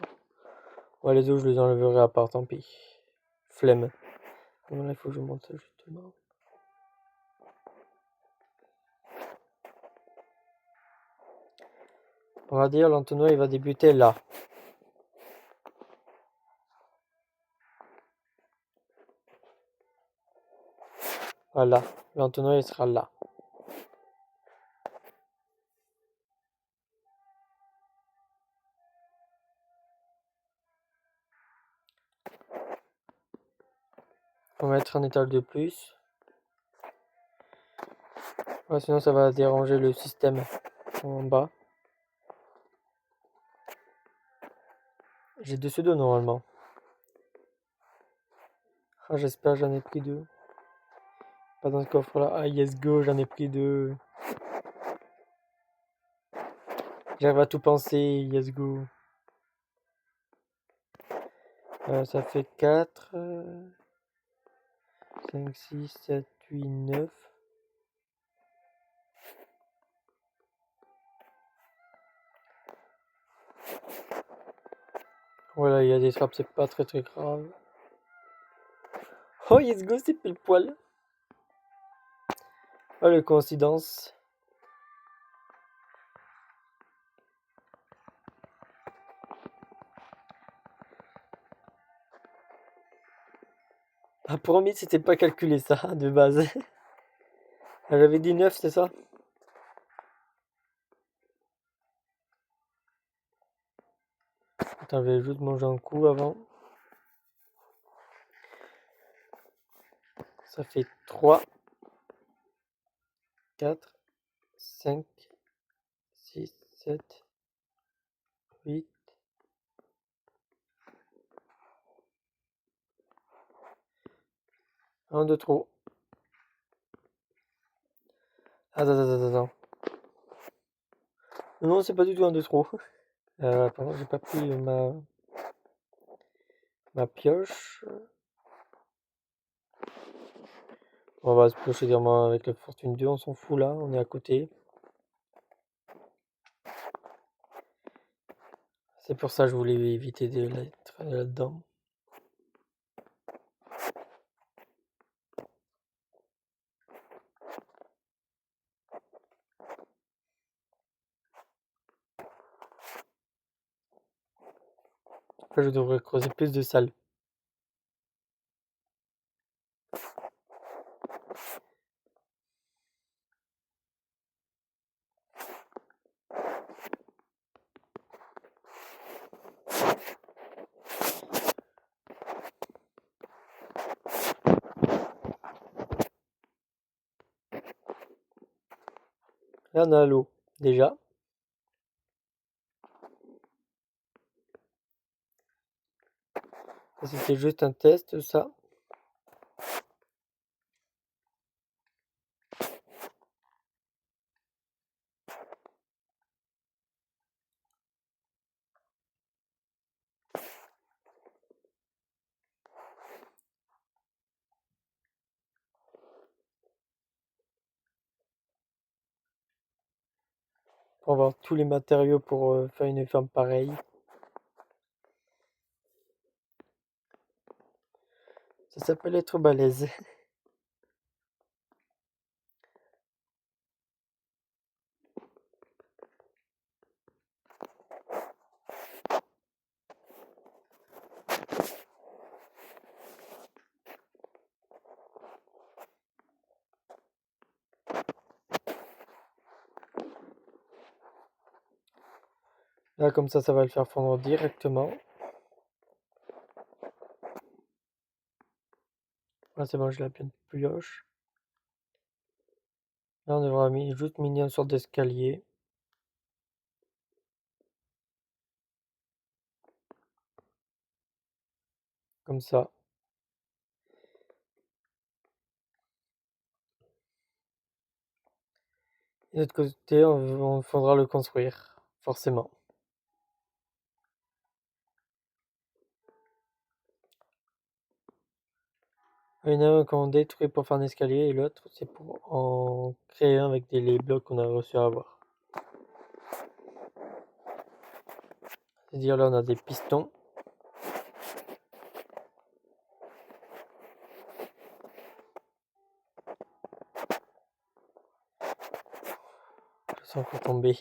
Speaker 1: Ouais, les os, je les enlèverai à part, tant pis. Flemme. Voilà, il faut que je monte ça justement. On va dire l'entonnoir il va débuter là. Voilà, l'entonnoir il sera là. On va mettre un étage de plus. Ouais, sinon ça va déranger le système en bas. J'ai 2 pseudos normalement. Ah, j'espère j'en ai pris 2. Pas dans ce coffre là. Ah yes go, j'en ai pris 2. J'arrive à tout penser, yes go. Ça fait 4, 5, 6, 7, 8, 9. Voilà, il y a des trappes, c'est pas très grave. Oh yes go, c'est pile poil. Oh les coïncidences. Ah, promis, c'était pas calculé ça de base. Ah, j'avais dit 9, c'est ça? Attends, je vais juste manger un coup avant. Ça fait 3, 4, 5, 6, 7, 8. Un de trop. Attends. Non, c'est pas du tout un de trop. Pardon, j'ai pas pris ma pioche. On va se piocher directement avec la fortune 2, on s'en fout là, on est à côté. C'est pour ça que je voulais éviter d'être là-dedans. Après, je devrais creuser plus de salles. Là, on a l'eau, déjà. Ça, c'était juste un test, ça. Pour avoir tous les matériaux pour faire une ferme pareille. Ça s'appelle être balèze. Là, comme ça va le faire fondre directement. Là, c'est bon, je l'ai bien pioche. Là, on devra juste miner une sorte d'escalier. Comme ça. Et de l'autre côté, on faudra le construire, forcément. Il y en a un qu'on détruit pour faire un escalier et l'autre, c'est pour en créer un avec les blocs qu'on a reçu à avoir. C'est-à-dire là, on a des pistons. Je sens qu'il faut tomber.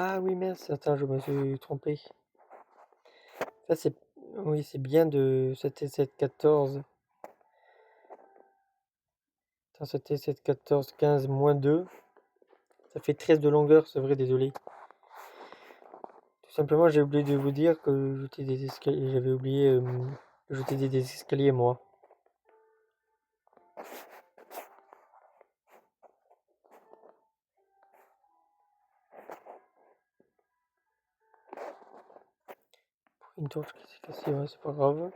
Speaker 1: Ah oui, mince, attends, je me suis trompé. Ça, c'est... Oui, c'est bien de... C'était 714. Attends, c'était 714, 15, moins 2. Ça fait 13 de longueur, c'est vrai, désolé. Tout simplement, j'ai oublié de vous dire que jeter des escaliers... J'avais oublié de jeter des escaliers, moi. Une torche qui s'est cassée, ouais, c'est pas grave.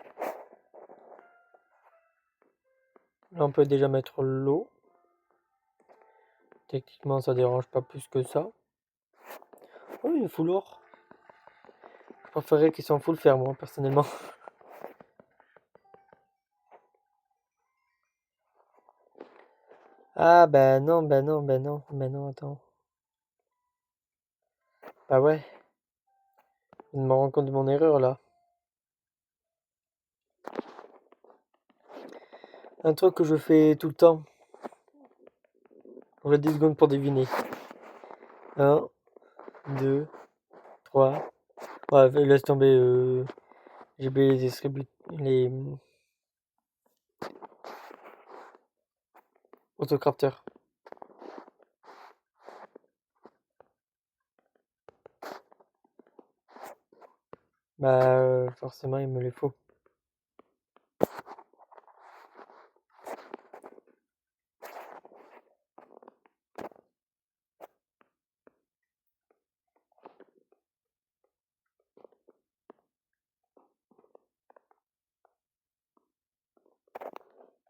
Speaker 1: Là, on peut déjà mettre l'eau. Techniquement, ça dérange pas plus que ça. Oh, une full or. Je préférerais qu'ils soient en full fer, moi, personnellement. Ah, ben non, ben non, ben non, ben non, attends. Bah ouais, je me rends compte de mon erreur, là. Un truc que je fais tout le temps. J'ai 10 secondes pour deviner. 1, 2, 3. Ouais, laisse tomber. J'ai oublié les autocrafters. Bah, forcément, il me les faut.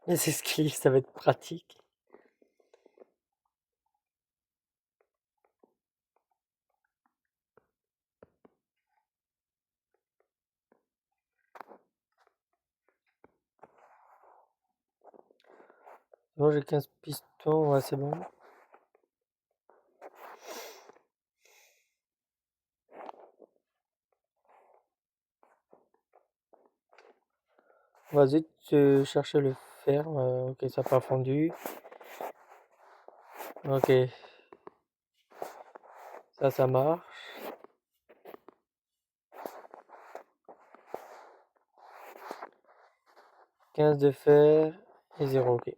Speaker 1: Les escaliers, ça va être pratique. Bon, j'ai 15 pistons, ouais, c'est bon. Vas-y, chercher le fer. Ok, ça n'a pas fondu. Ok, ça marche. 15 de fer et 0, ok.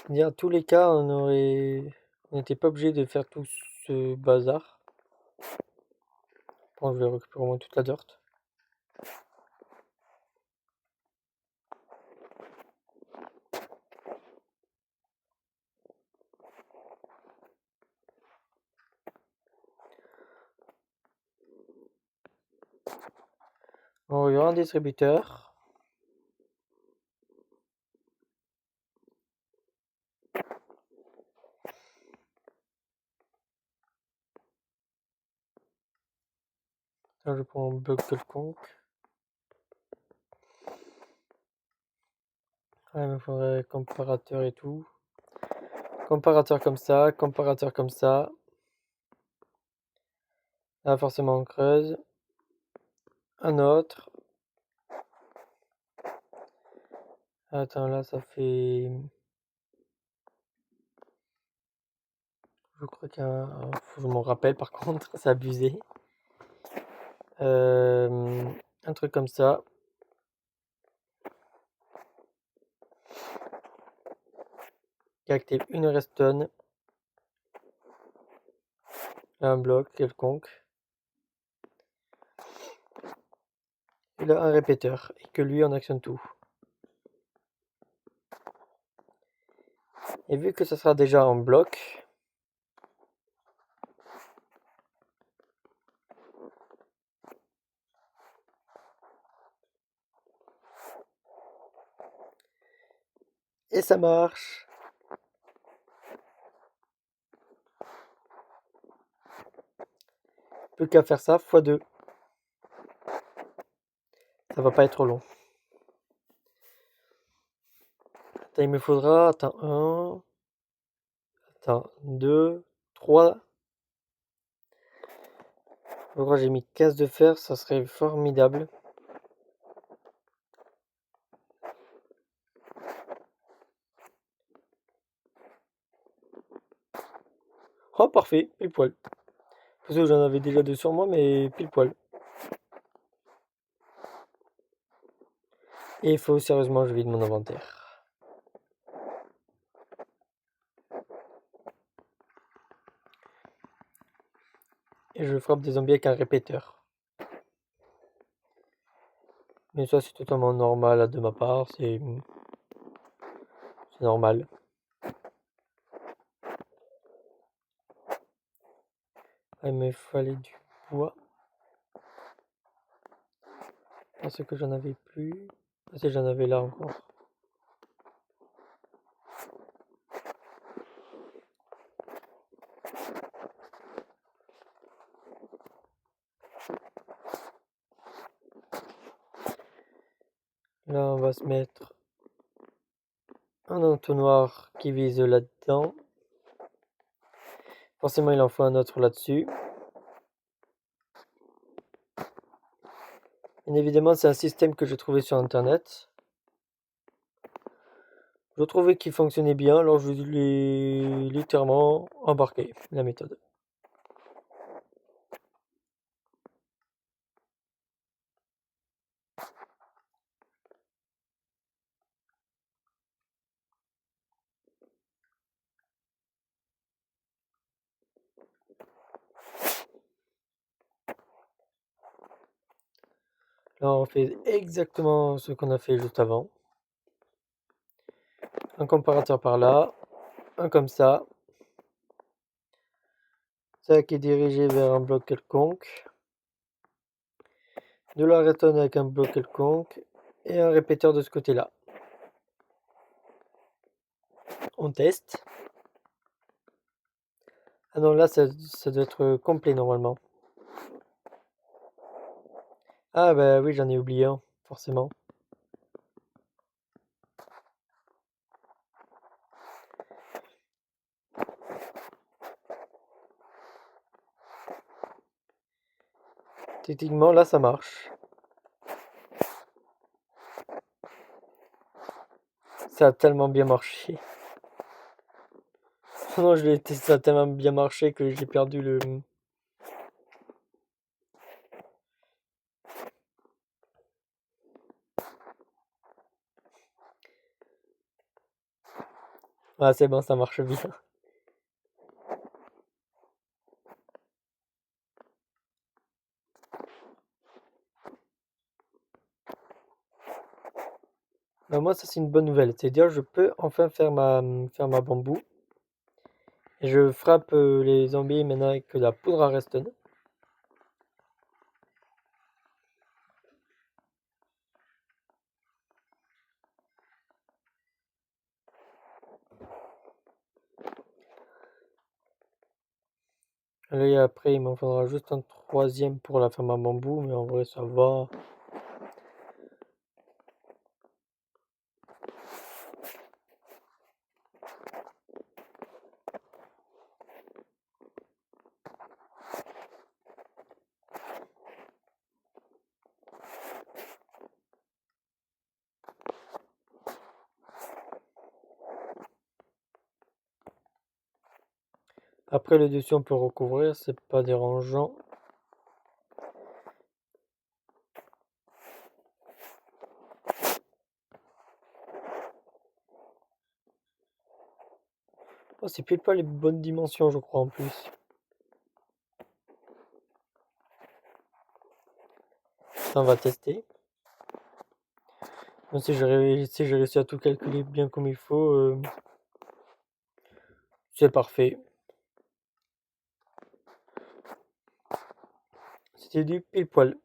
Speaker 1: Dans tous les cas, on n'était pas obligé de faire tout ce bazar. Bon, je vais récupérer au moins toute la dirt. Bon, il y aura un distributeur. Là, je prends un bloc quelconque. Ouais, il me faudrait comparateur et tout. Comparateur comme ça, comparateur comme ça. Là, forcément, on creuse. Un autre. Attends, là, ça fait... Je crois faut que je m'en rappelle, par contre, c'est abusé. Un truc comme ça. Qui active une redstone. Un bloc quelconque. Et là, un répéteur. Et que lui, on actionne tout. Et vu que ça sera déjà en bloc, et ça marche. Plus qu'à faire ça x2. Ça va pas être trop long. Attends, il me faudra, attends, 1, attends, 2, 3. Je crois que j'ai mis 15 de fer, ça serait formidable. Oh, parfait, pile poil. Parce que j'en avais déjà deux sur moi, mais pile poil. Et il faut sérieusement, je vide mon inventaire. Et je frappe des zombies avec un répéteur. Mais ça, c'est totalement normal de ma part, c'est normal. Ah, mais il fallait du bois. Parce que j'en avais plus. Ah, si, j'en avais là encore. Là, on va se mettre un entonnoir qui vise là-dedans. Forcément, il en faut un autre là-dessus. Bien évidemment, c'est un système que j'ai trouvé sur internet. Je trouvais qu'il fonctionnait bien, alors je l'ai littéralement embarqué, la méthode. Là, on fait exactement ce qu'on a fait juste avant. Un comparateur par là, un comme ça. Ça qui est dirigé vers un bloc quelconque. De la redstone avec un bloc quelconque. Et un répéteur de ce côté-là. On teste. Ah non, là, ça doit être complet normalement. Ah bah oui, j'en ai oublié un, forcément. Techniquement, là, ça marche. Ça a tellement bien marché. Non, je l'ai testé, ça a tellement bien marché que j'ai perdu le... Ah, c'est bon, ça marche bien. Bah, moi, ça, c'est une bonne nouvelle. C'est-à-dire, je peux enfin faire ma bambou. Et je frappe les zombies maintenant avec la poudre à redstone. Et après, il m'en faudra juste un troisième pour la ferme à bambou, mais en vrai, ça va. Après, le dessus, on peut recouvrir, c'est pas dérangeant. Oh, c'est pile pas les bonnes dimensions, je crois, en plus. Ça, on va tester. Bon, si j'ai réussi à tout calculer bien comme il faut, c'est parfait. C'était du pile poil.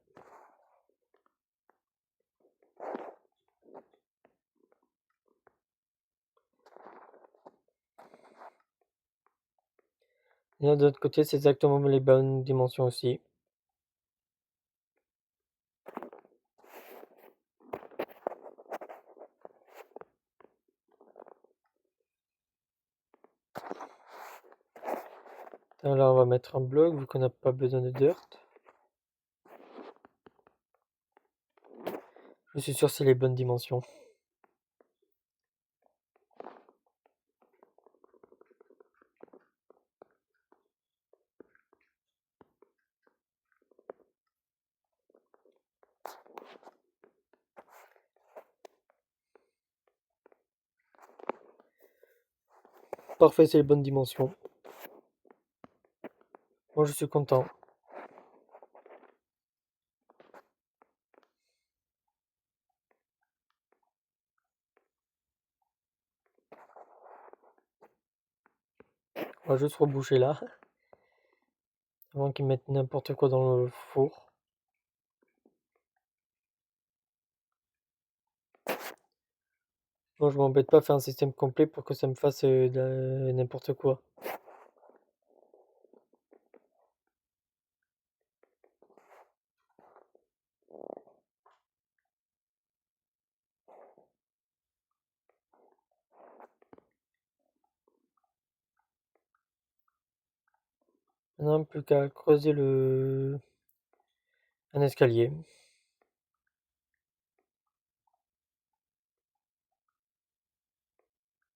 Speaker 1: Et de l'autre côté, c'est exactement les bonnes dimensions aussi. Là, on va mettre un bloc vu qu'on n'a pas besoin de dirt. Je suis sûr que c'est les bonnes dimensions. Parfait, c'est les bonnes dimensions. Moi, je suis content. On va juste reboucher là, avant qu'ils mettent n'importe quoi dans le four. Moi, je m'embête pas à faire un système complet pour que ça me fasse n'importe quoi. Maintenant, plus qu'à creuser un escalier.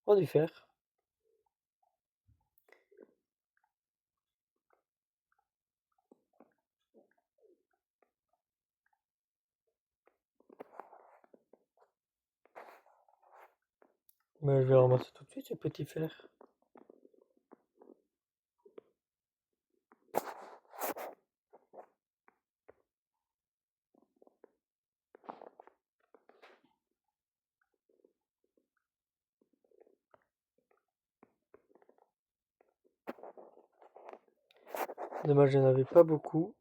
Speaker 1: On va du faire. Mais je vais ramasser tout de suite ce petit fer. Dommage, je n'en avais pas beaucoup.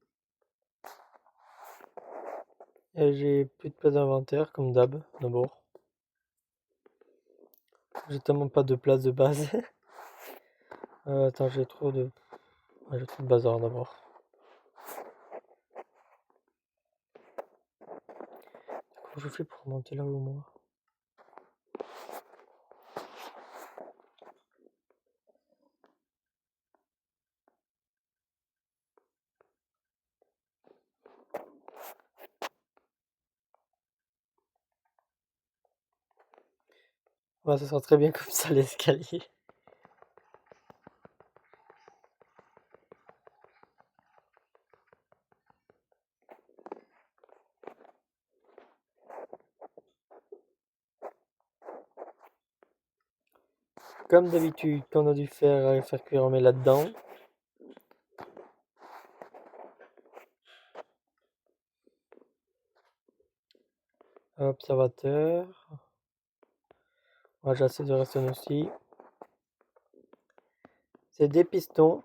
Speaker 1: Et j'ai plus de place d'inventaire, comme d'hab, d'abord. J'ai tellement pas de place de base. Attends, j'ai trop de... Ouais, je trouve le bazar d'abord. Comment je fais pour monter là-haut, moi? Ouais, ça sera très bien comme ça, l'escalier. Comme d'habitude, quand on a dû faire cuire, on met là-dedans. Observateur. Ouais, j'ai assez de redstone aussi. C'est des pistons.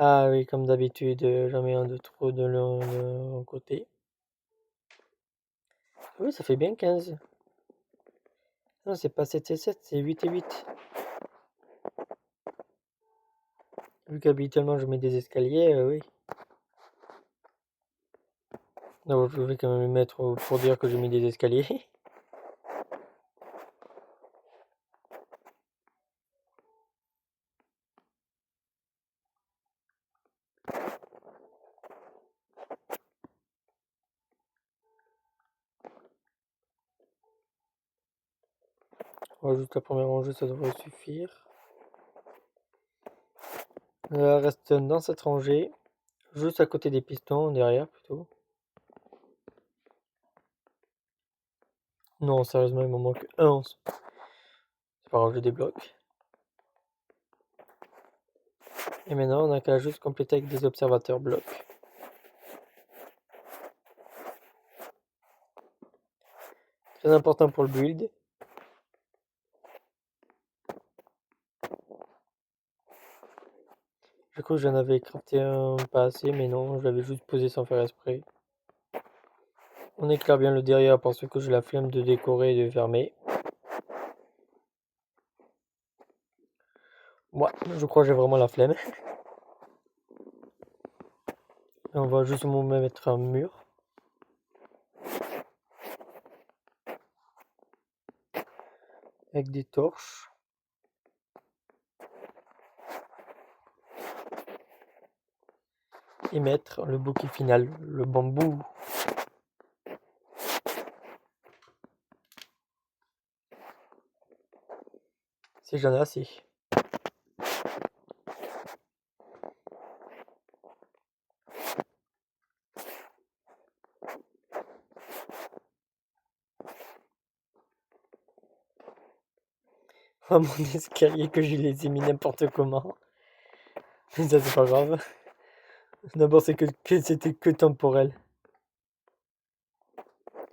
Speaker 1: Ah oui, comme d'habitude, j'en mets un de trop de l'un côté. Oui, ça fait bien 15. Non, c'est pas 7 et 7, c'est 8 et 8. Vu qu'habituellement je mets des escaliers, oui. Non, je vais quand même le mettre pour dire que j'ai mis des escaliers. Ouais, juste la première rangée, ça devrait suffire. Reste dans cette rangée, juste à côté des pistons, derrière plutôt. Non, sérieusement, il m'en manque un. C'est pas grave, je débloque. Et maintenant, on a qu'à juste compléter avec des observateurs blocs. Très important pour le build. Du coup, j'en avais crafté un pas assez, mais non, je l'avais juste posé sans faire exprès. On éclaire bien le derrière parce que j'ai la flemme de décorer et de fermer. Moi, je crois que j'ai vraiment la flemme. Et on va juste mettre un mur. Avec des torches. Et mettre le bouquet final, le bambou. Si j'en ai assez. À mon escalier que je les ai mis n'importe comment. Mais ça c'est pas grave. D'abord c'est que c'était que temporel.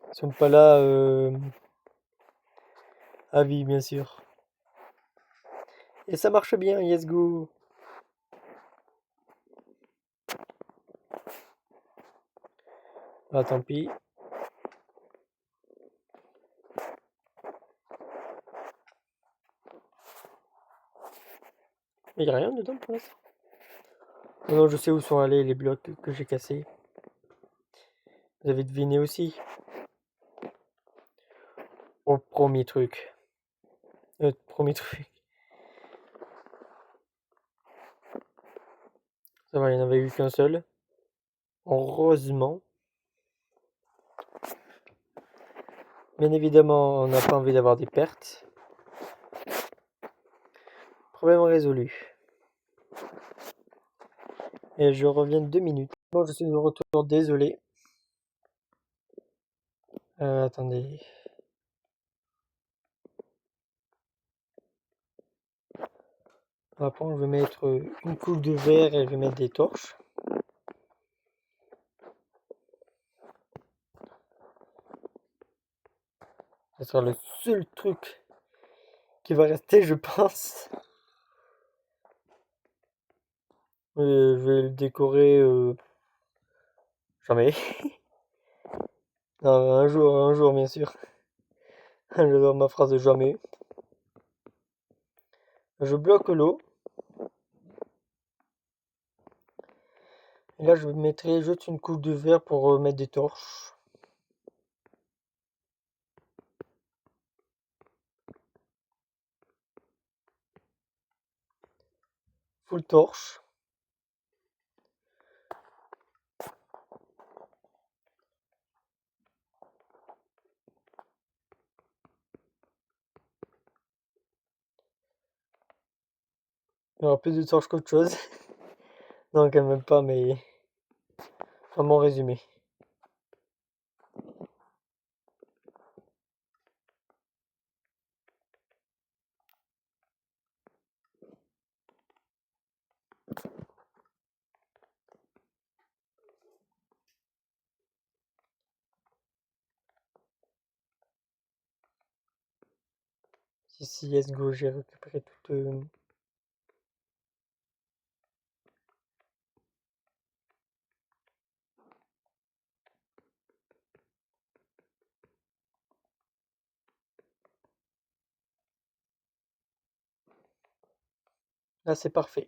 Speaker 1: Ils sont pas là à vie bien sûr. Et ça marche bien, yes go. Ah tant pis. Mais y a rien dedans pour l'instant. Non, je sais où sont allés les blocs que j'ai cassés. Vous avez deviné aussi. Au premier truc. Premier truc. Ça va, il n'y en avait eu qu'un seul. Heureusement. Bien évidemment, on n'a pas envie d'avoir des pertes. Problème résolu. Et je reviens 2 minutes. Bon, je suis de retour, désolé. Attendez. Après, je vais mettre une couche de verre et je vais mettre des torches. Ce sera le seul truc qui va rester, je pense. Je vais le décorer jamais. Non, un jour, bien sûr. J'adore ma phrase de jamais. Je bloque l'eau. Et là, je mettrai juste une couche de verre pour mettre des torches. Full torche. Il y aura plus de torches qu'autre chose. Non, quand même pas, mais vraiment résumé. Si, let's go, j'ai récupéré toute. Là, c'est parfait.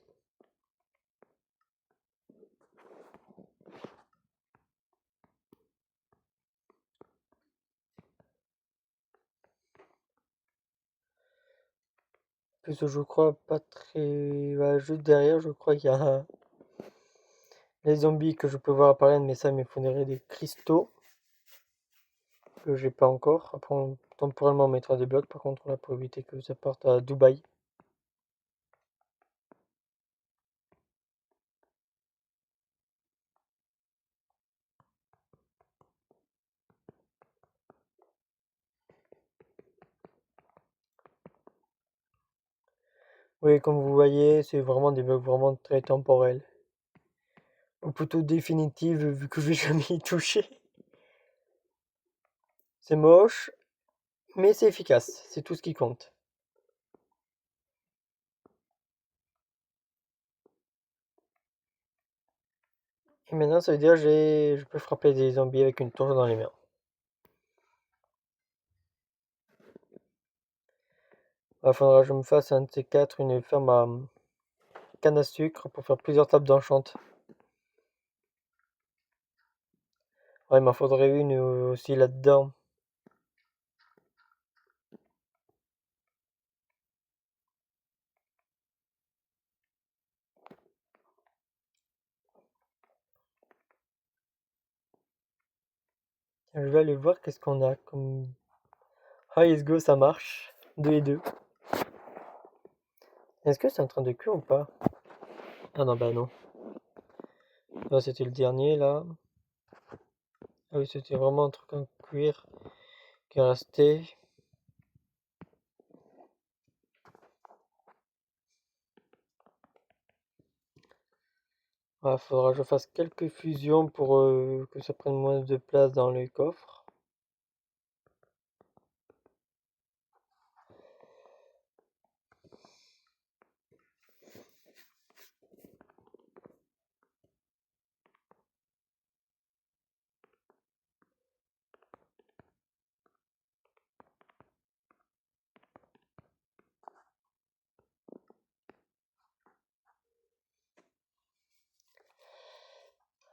Speaker 1: Plus je crois pas très. Ouais, juste derrière, je crois qu'il y a les zombies que je peux voir apparaître, mais ça, il me faudrait des cristaux que j'ai pas encore. Après, temporairement, on mettra des blocs par contre là pour éviter que ça parte à Dubaï. Oui, comme vous voyez, c'est vraiment des blocs vraiment très temporels. Ou plutôt définitifs, vu que je vais jamais y toucher. C'est moche, mais c'est efficace. C'est tout ce qui compte. Et maintenant, ça veut dire que je peux frapper des zombies avec une torche dans les mains. Il faudra que je me fasse un de ces quatre, une ferme à canne à sucre pour faire plusieurs tables d'enchant. Ouais, il m'en faudrait une aussi là-dedans. Tiens, je vais aller voir qu'est-ce qu'on a comme. Ah, let's go, ça marche. 2 et 2. Est-ce que c'est en train de cuire ou pas? Ah non, bah non. Là, c'était le dernier, là. Ah oui, c'était vraiment un truc en cuir qui est resté. Il faudra que je fasse quelques fusions pour que ça prenne moins de place dans le coffre.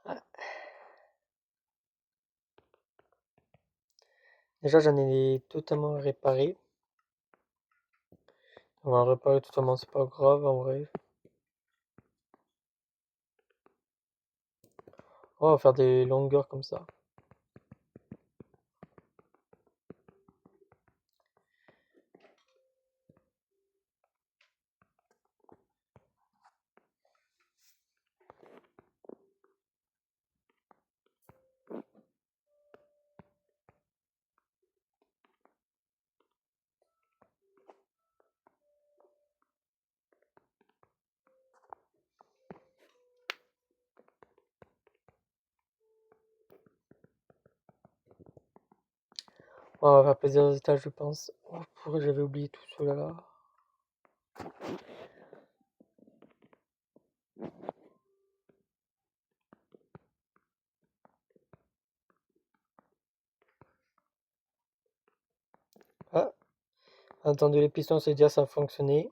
Speaker 1: Ah, déjà, j'en ai totalement réparé. On va le réparer totalement, c'est pas grave en vrai. On va faire des longueurs comme ça. On va faire plusieurs étages, je pense. Oh, pourquoi j'avais oublié tout cela là. Entendu les pistons, c'est dire ça a fonctionné.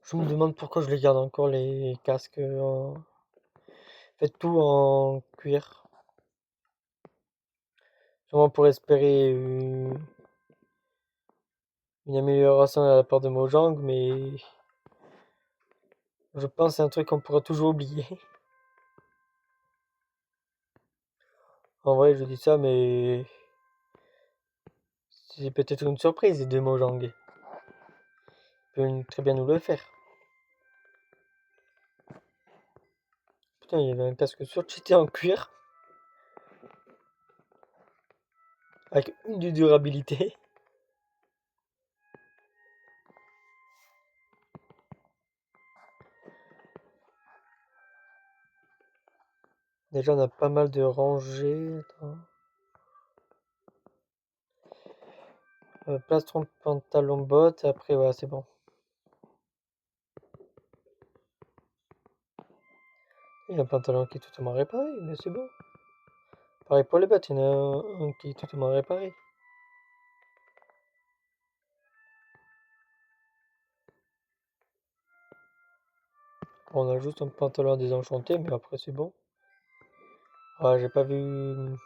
Speaker 1: Je me demande pourquoi je les garde encore les casques Faites tout en cuir. Sûrement pour espérer une amélioration à la part de Mojang, mais je pense que c'est un truc qu'on pourra toujours oublier. En vrai, je dis ça, mais c'est peut-être une surprise de Mojang. Il peut très bien nous le faire. Putain, il y avait un casque surcheaté en cuir avec une de durabilité. Déjà, on a pas mal de rangées. Attends. Plastron, pantalon, bottes. Après, voilà, c'est bon. Il y a un pantalon qui est totalement réparé, mais c'est bon. Pareil pour les bottes, il y en a un qui est totalement réparé. On a juste un pantalon désenchanté, mais après c'est bon. Ouais, j'ai pas vu.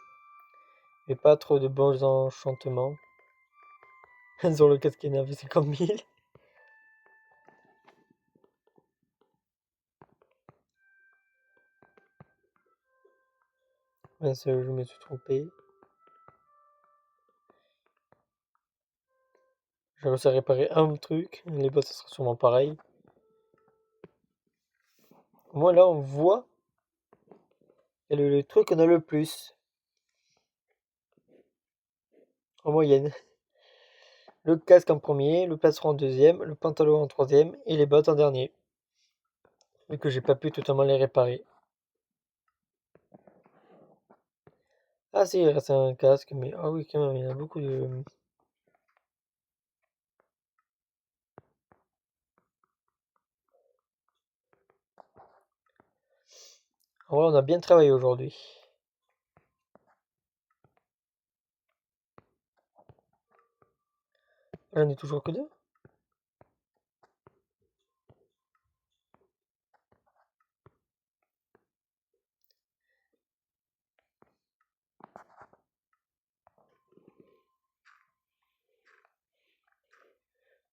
Speaker 1: J'ai pas trop de bons enchantements. Sur le casque énervé 50 000. Mince, je me suis trompé. J'ai réussi à réparer un truc. Les bottes, ça sera sûrement pareil. Au moins là, on voit le truc qu'on a le plus. En moyenne. Le casque en premier, le plastron en deuxième, le pantalon en troisième et les bottes en dernier. Vu que j'ai pas pu totalement les réparer. Ah si, il reste un casque, mais ah oui, quand même, il y en a beaucoup de. En vrai, on a bien travaillé aujourd'hui. J'en ai toujours que deux.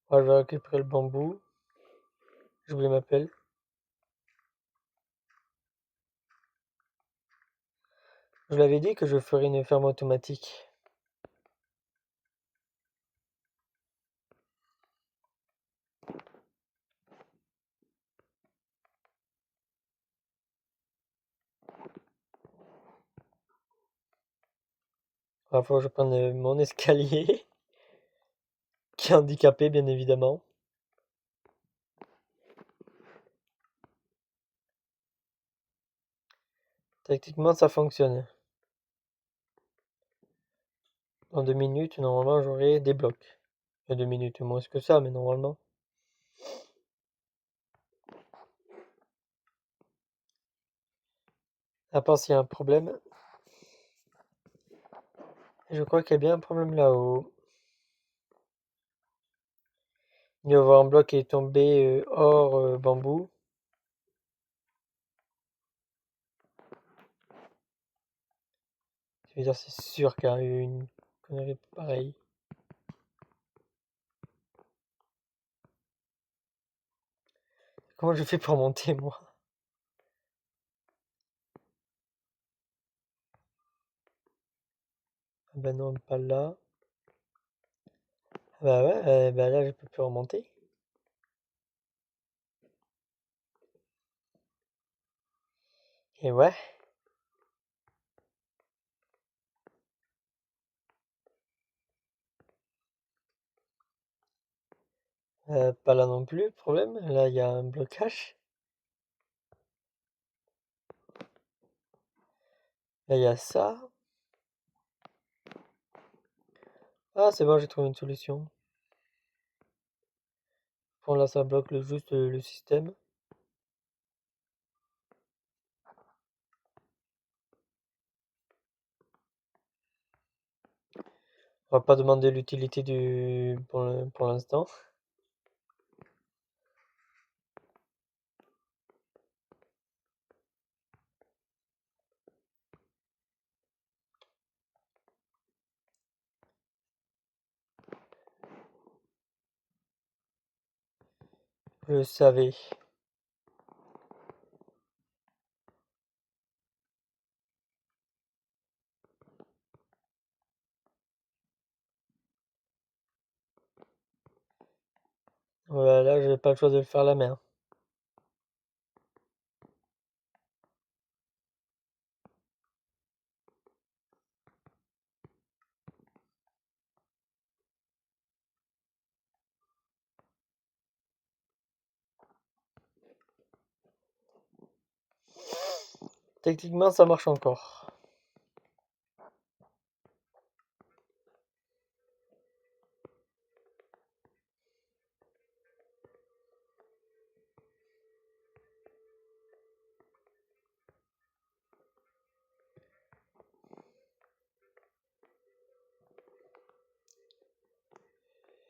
Speaker 1: Ouais, je vais récupérer le bambou. Je voulais ma pelle. Je l'avais dit que je ferais une ferme automatique. Il va falloir que je prenne mon escalier, qui est handicapé bien évidemment. Tactiquement, ça fonctionne. Dans 2 minutes, normalement, j'aurai des blocs. Il y a 2 minutes, moins que ça, mais normalement. À part s'il y a un problème. Je crois qu'il y a bien un problème là-haut. Il y a avoir un bloc qui est tombé hors bambou. Je veux dire, c'est sûr qu'il y a eu une connerie pareille. Comment je fais pour monter, moi? Ah bah non, pas là. Bah ouais, bah là, je peux plus remonter. Et ouais. Pas là non plus, problème. Là, il y a un blocage. Là, il y a ça. Ah, c'est bon, j'ai trouvé une solution. Bon, là, ça bloque juste le système. On va pas demander l'utilité pour l'instant. Je le savais. Voilà, là, j'ai pas le choix de le faire à la main. Techniquement, ça marche encore.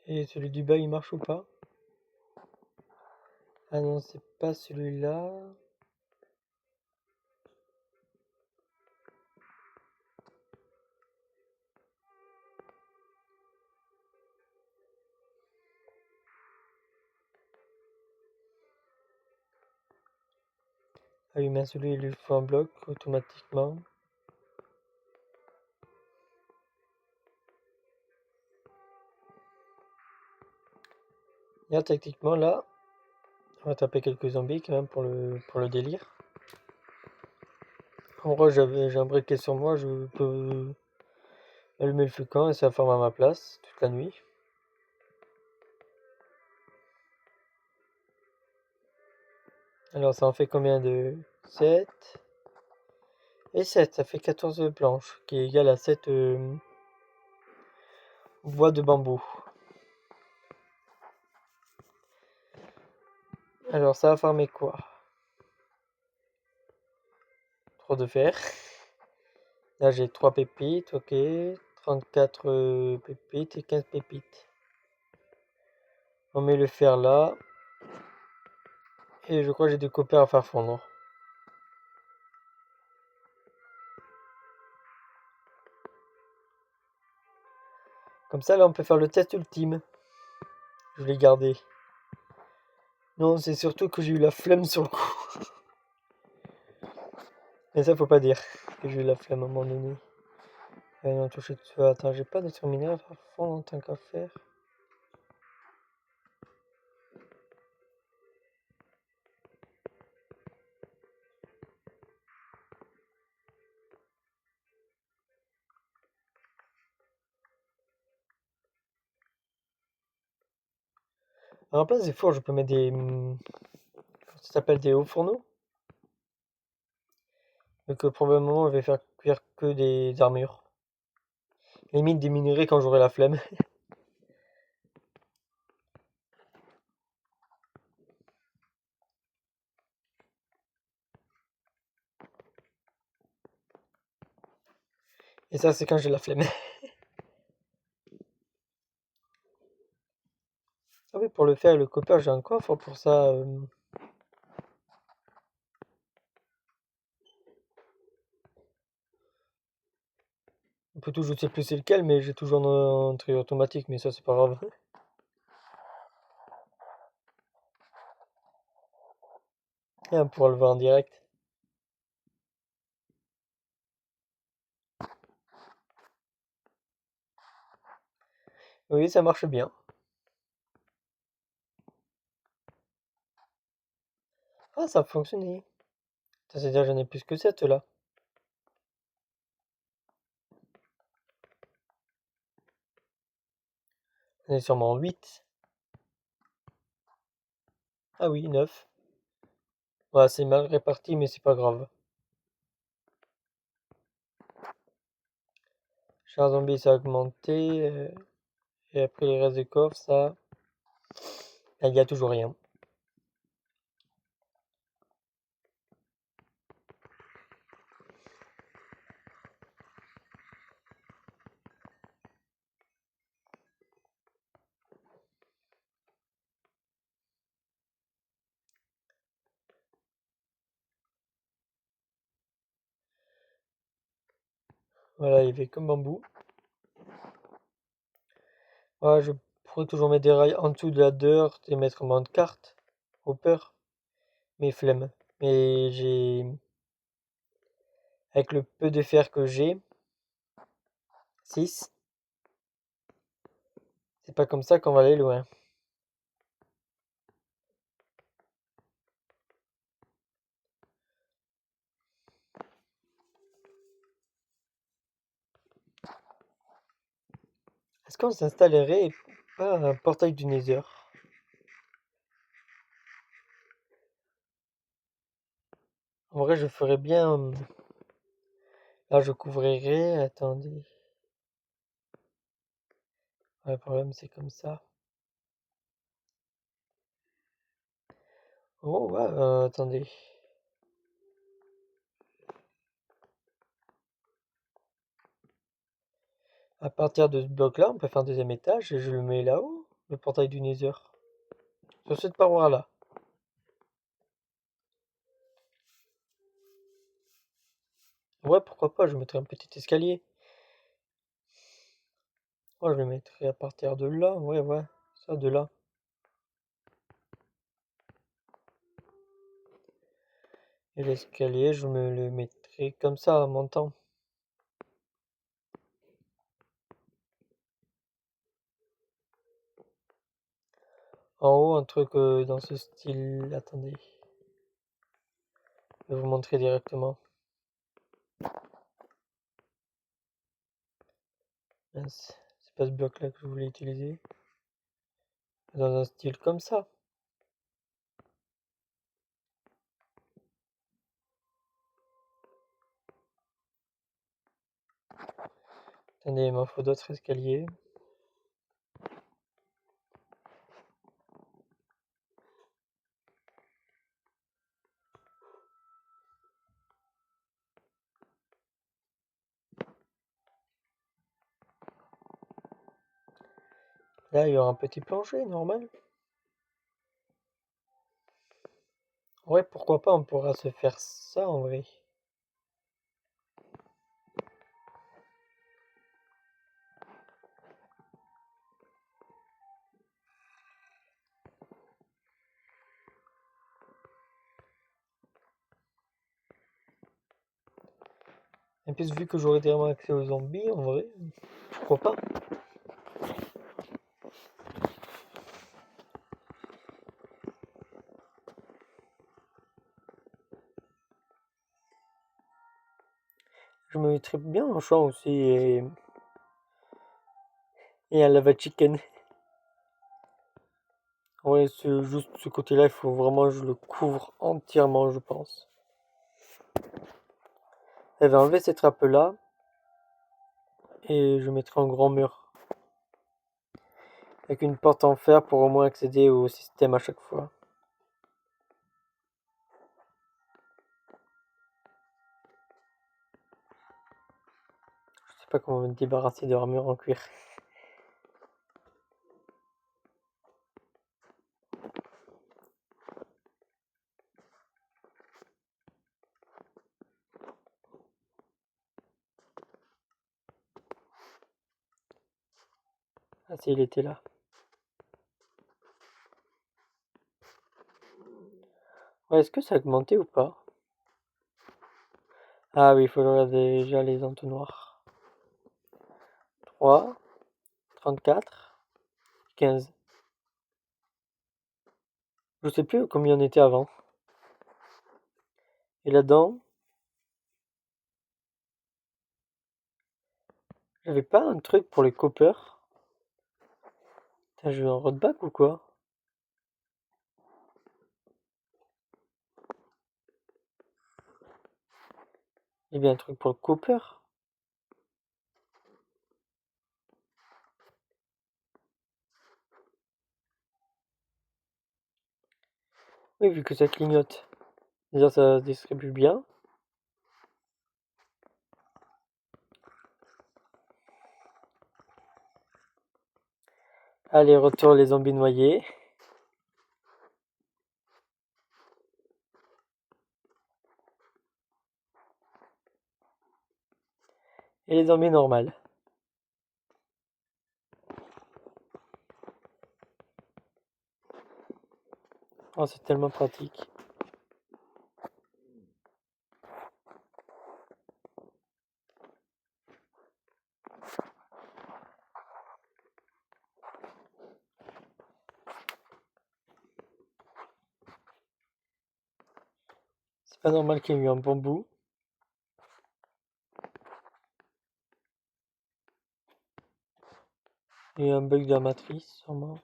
Speaker 1: Et celui du bas, il marche ou pas? Ah non, c'est pas celui-là. Ah oui, mais celui, il lui faut un bloc automatiquement. Là, techniquement, là, on va taper quelques zombies quand même pour le délire. En vrai, j'ai un briquet sur moi, je peux allumer le feu et ça forme à ma place toute la nuit. Alors, ça en fait combien de 7 et 7, ça fait 14 planches, qui est égal à 7 bois de bambou. Alors, ça va farmer quoi? Trop de fer. Là, j'ai 3 pépites, ok. 34 pépites et 15 pépites. On met le fer là. Et je crois que j'ai du copper à faire fondre. Comme ça, là, on peut faire le test ultime. Je l'ai gardé. Non, c'est surtout que j'ai eu la flemme sur le coup. Mais ça, faut pas dire que j'ai eu la flemme à un moment donné. Non, toucher dessus. Attends, j'ai pas de terminal à faire fondre en tant qu'à faire. À la place des fours, je peux mettre des. Ça s'appelle des hauts fourneaux. Donc, probablement, je vais faire cuire que des armures. Limite des minerais quand j'aurai la flemme. Et ça, c'est quand j'ai la flemme. Ah oui, pour le faire, le copper, j'ai un coffre pour ça. On peut toujours, je sais plus c'est lequel, mais j'ai toujours un tri automatique, mais ça, c'est pas grave. Et on pourra le voir en direct. Oui, ça marche bien. Ah, ça a fonctionné. Ça, c'est-à-dire j'en ai plus que 7 là. J'en ai sûrement 8. Ah oui, 9. Ouais, c'est mal réparti, mais c'est pas grave. Char zombie, ça a augmenté. Et après les restes de coffre, ça. Il y a toujours rien. Voilà, il y avait comme bambou. Ouais, je pourrais toujours mettre des rails en dessous de la dirt et mettre moins de cartes. Hopper. Mais flemme. Mais j'ai. Avec le peu de fer que j'ai, 6, c'est pas comme ça qu'on va aller loin. Est-ce qu'on s'installerait pas un portail du Nether? En vrai, je ferais bien. Là, je couvrirais. Attendez. Ouais, le problème, c'est comme ça. Oh, ouais, attendez. À partir de ce bloc-là, on peut faire un deuxième étage et je le mets là-haut, le portail du Nether. Sur cette paroi-là. Ouais, pourquoi pas, je mettrai un petit escalier. Moi, je le mettrai à partir de là, ouais, ça, de là. Et l'escalier, je me le mettrai comme ça, en montant. En haut, un truc dans ce style. Attendez. Je vais vous montrer directement. Mince, c'est pas ce bloc-là que je voulais utiliser. Dans un style comme ça. Attendez, il m'en faut d'autres escaliers. Là, il y aura un petit plancher, normal. Ouais, pourquoi pas, on pourra se faire ça en vrai. Et puis, vu que j'aurai directement accès aux zombies, en vrai, pourquoi pas. Je me mettrais bien en champ aussi et un lava chicken. Ouais, juste ce côté-là, il faut vraiment que je le couvre entièrement, je pense. Elle va enlever cette trappe-là et je mettrai un grand mur. Avec une porte en fer pour au moins accéder au système à chaque fois. Je sais pas comment me débarrasser de l'armure en cuir. Ah si, il était là. Ouais, est-ce que ça a augmenté ou pas? Ah oui, il faut regarder déjà les entonnoirs. 3, 34, 15. Je sais plus combien on était avant. Et là-dedans, j'avais pas un truc pour les coppers. Putain, je vais en roadback ou quoi? Il y a bien un truc pour le Cooper. Oui, vu que ça clignote. Déjà, ça se distribue bien. Allez, retour les zombies noyés. Et les zombies normales. Oh, c'est tellement pratique. C'est pas normal qu'il y ait eu un bambou. Il y a eu un bug de la matrice, sûrement.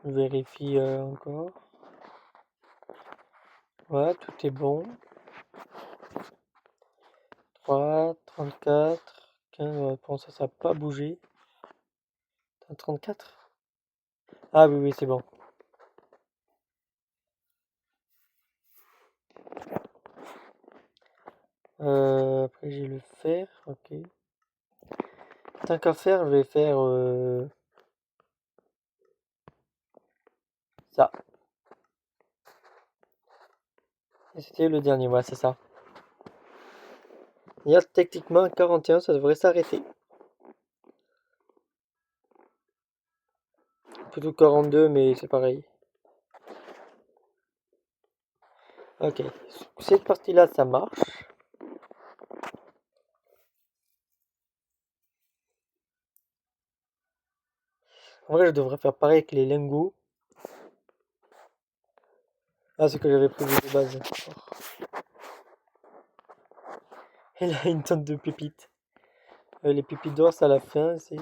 Speaker 1: Je vérifie encore. Ouais, tout est bon. 3, 34, 15, ouais, bon, ça n'a pas bougé. 34? Ah oui, oui, c'est bon. Après j'ai le fer, ok. Tant qu'à faire, je vais faire ça. Et c'était le dernier, ouais, c'est ça. Il y a techniquement 41, ça devrait s'arrêter. Plutôt 42, mais c'est pareil. Ok, cette partie-là, ça marche. En vrai, je devrais faire pareil avec les lingots. Ah, ce que j'avais prévu de base. Et là, une tonne de pépites. Les pépites d'or, c'est à la fin, c'est...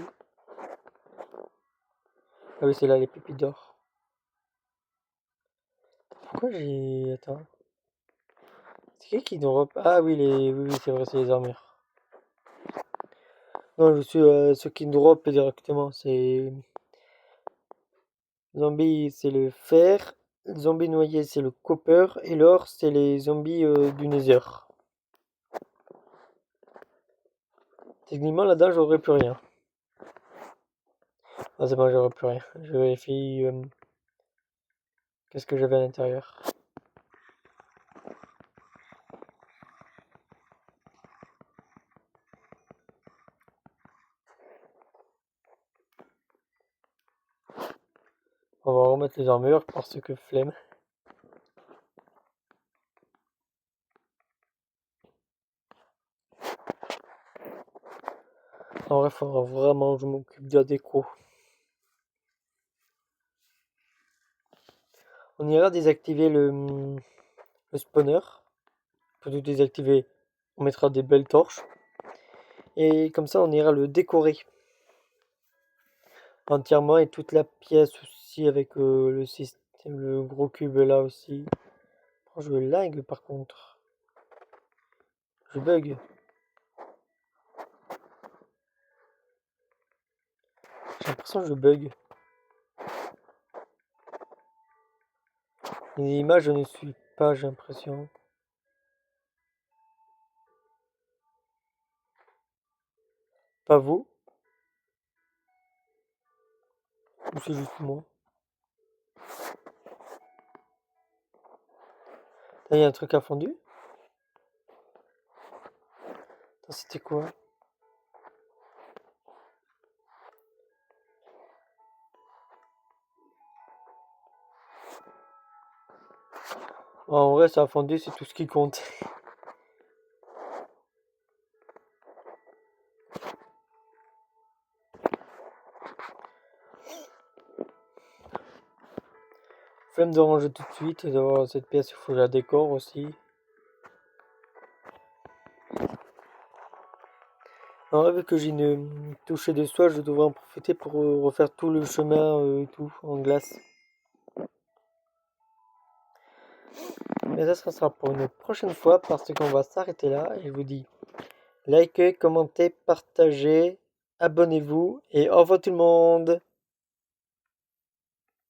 Speaker 1: Ah oui, c'est là, les pépites d'or. Pourquoi j'ai... Attends. C'est qui drop? Ah oui, oui, c'est vrai, c'est les armures. Non, je suis ceux qui drop directement. C'est... Zombie, c'est le fer. Zombie noyé, c'est le copper. Et l'or, c'est les zombies du nether. Techniquement, là-dedans, j'aurais plus rien. Ah, c'est bon, j'aurais plus rien. Je vérifie qu'est-ce que j'avais à l'intérieur. On va remettre les armures parce que flemme. En vrai, il faudra vraiment que je m'occupe de la déco. On ira désactiver le spawner. Pour tout désactiver, on mettra des belles torches. Et comme ça, on ira le décorer entièrement et toute la pièce aussi avec le système, le gros cube là aussi. Oh, je lag par contre. Je bug. J'ai l'impression que je bug. Les images, je ne suis pas, j'ai l'impression. Pas vous? Ou c'est juste moi? Là, il y a un truc à fondu? C'était quoi? En vrai, ça a fondu, c'est tout ce qui compte. Flemme de ranger tout de suite, d'avoir cette pièce, il faut que je la décore aussi. En vrai, vu que j'ai une touche de soie, je devrais en profiter pour refaire tout le chemin et tout en glace. Mais ça sera pour une prochaine fois parce qu'on va s'arrêter là. Et je vous dis likez, commentez, partagez, abonnez-vous et au revoir tout le monde!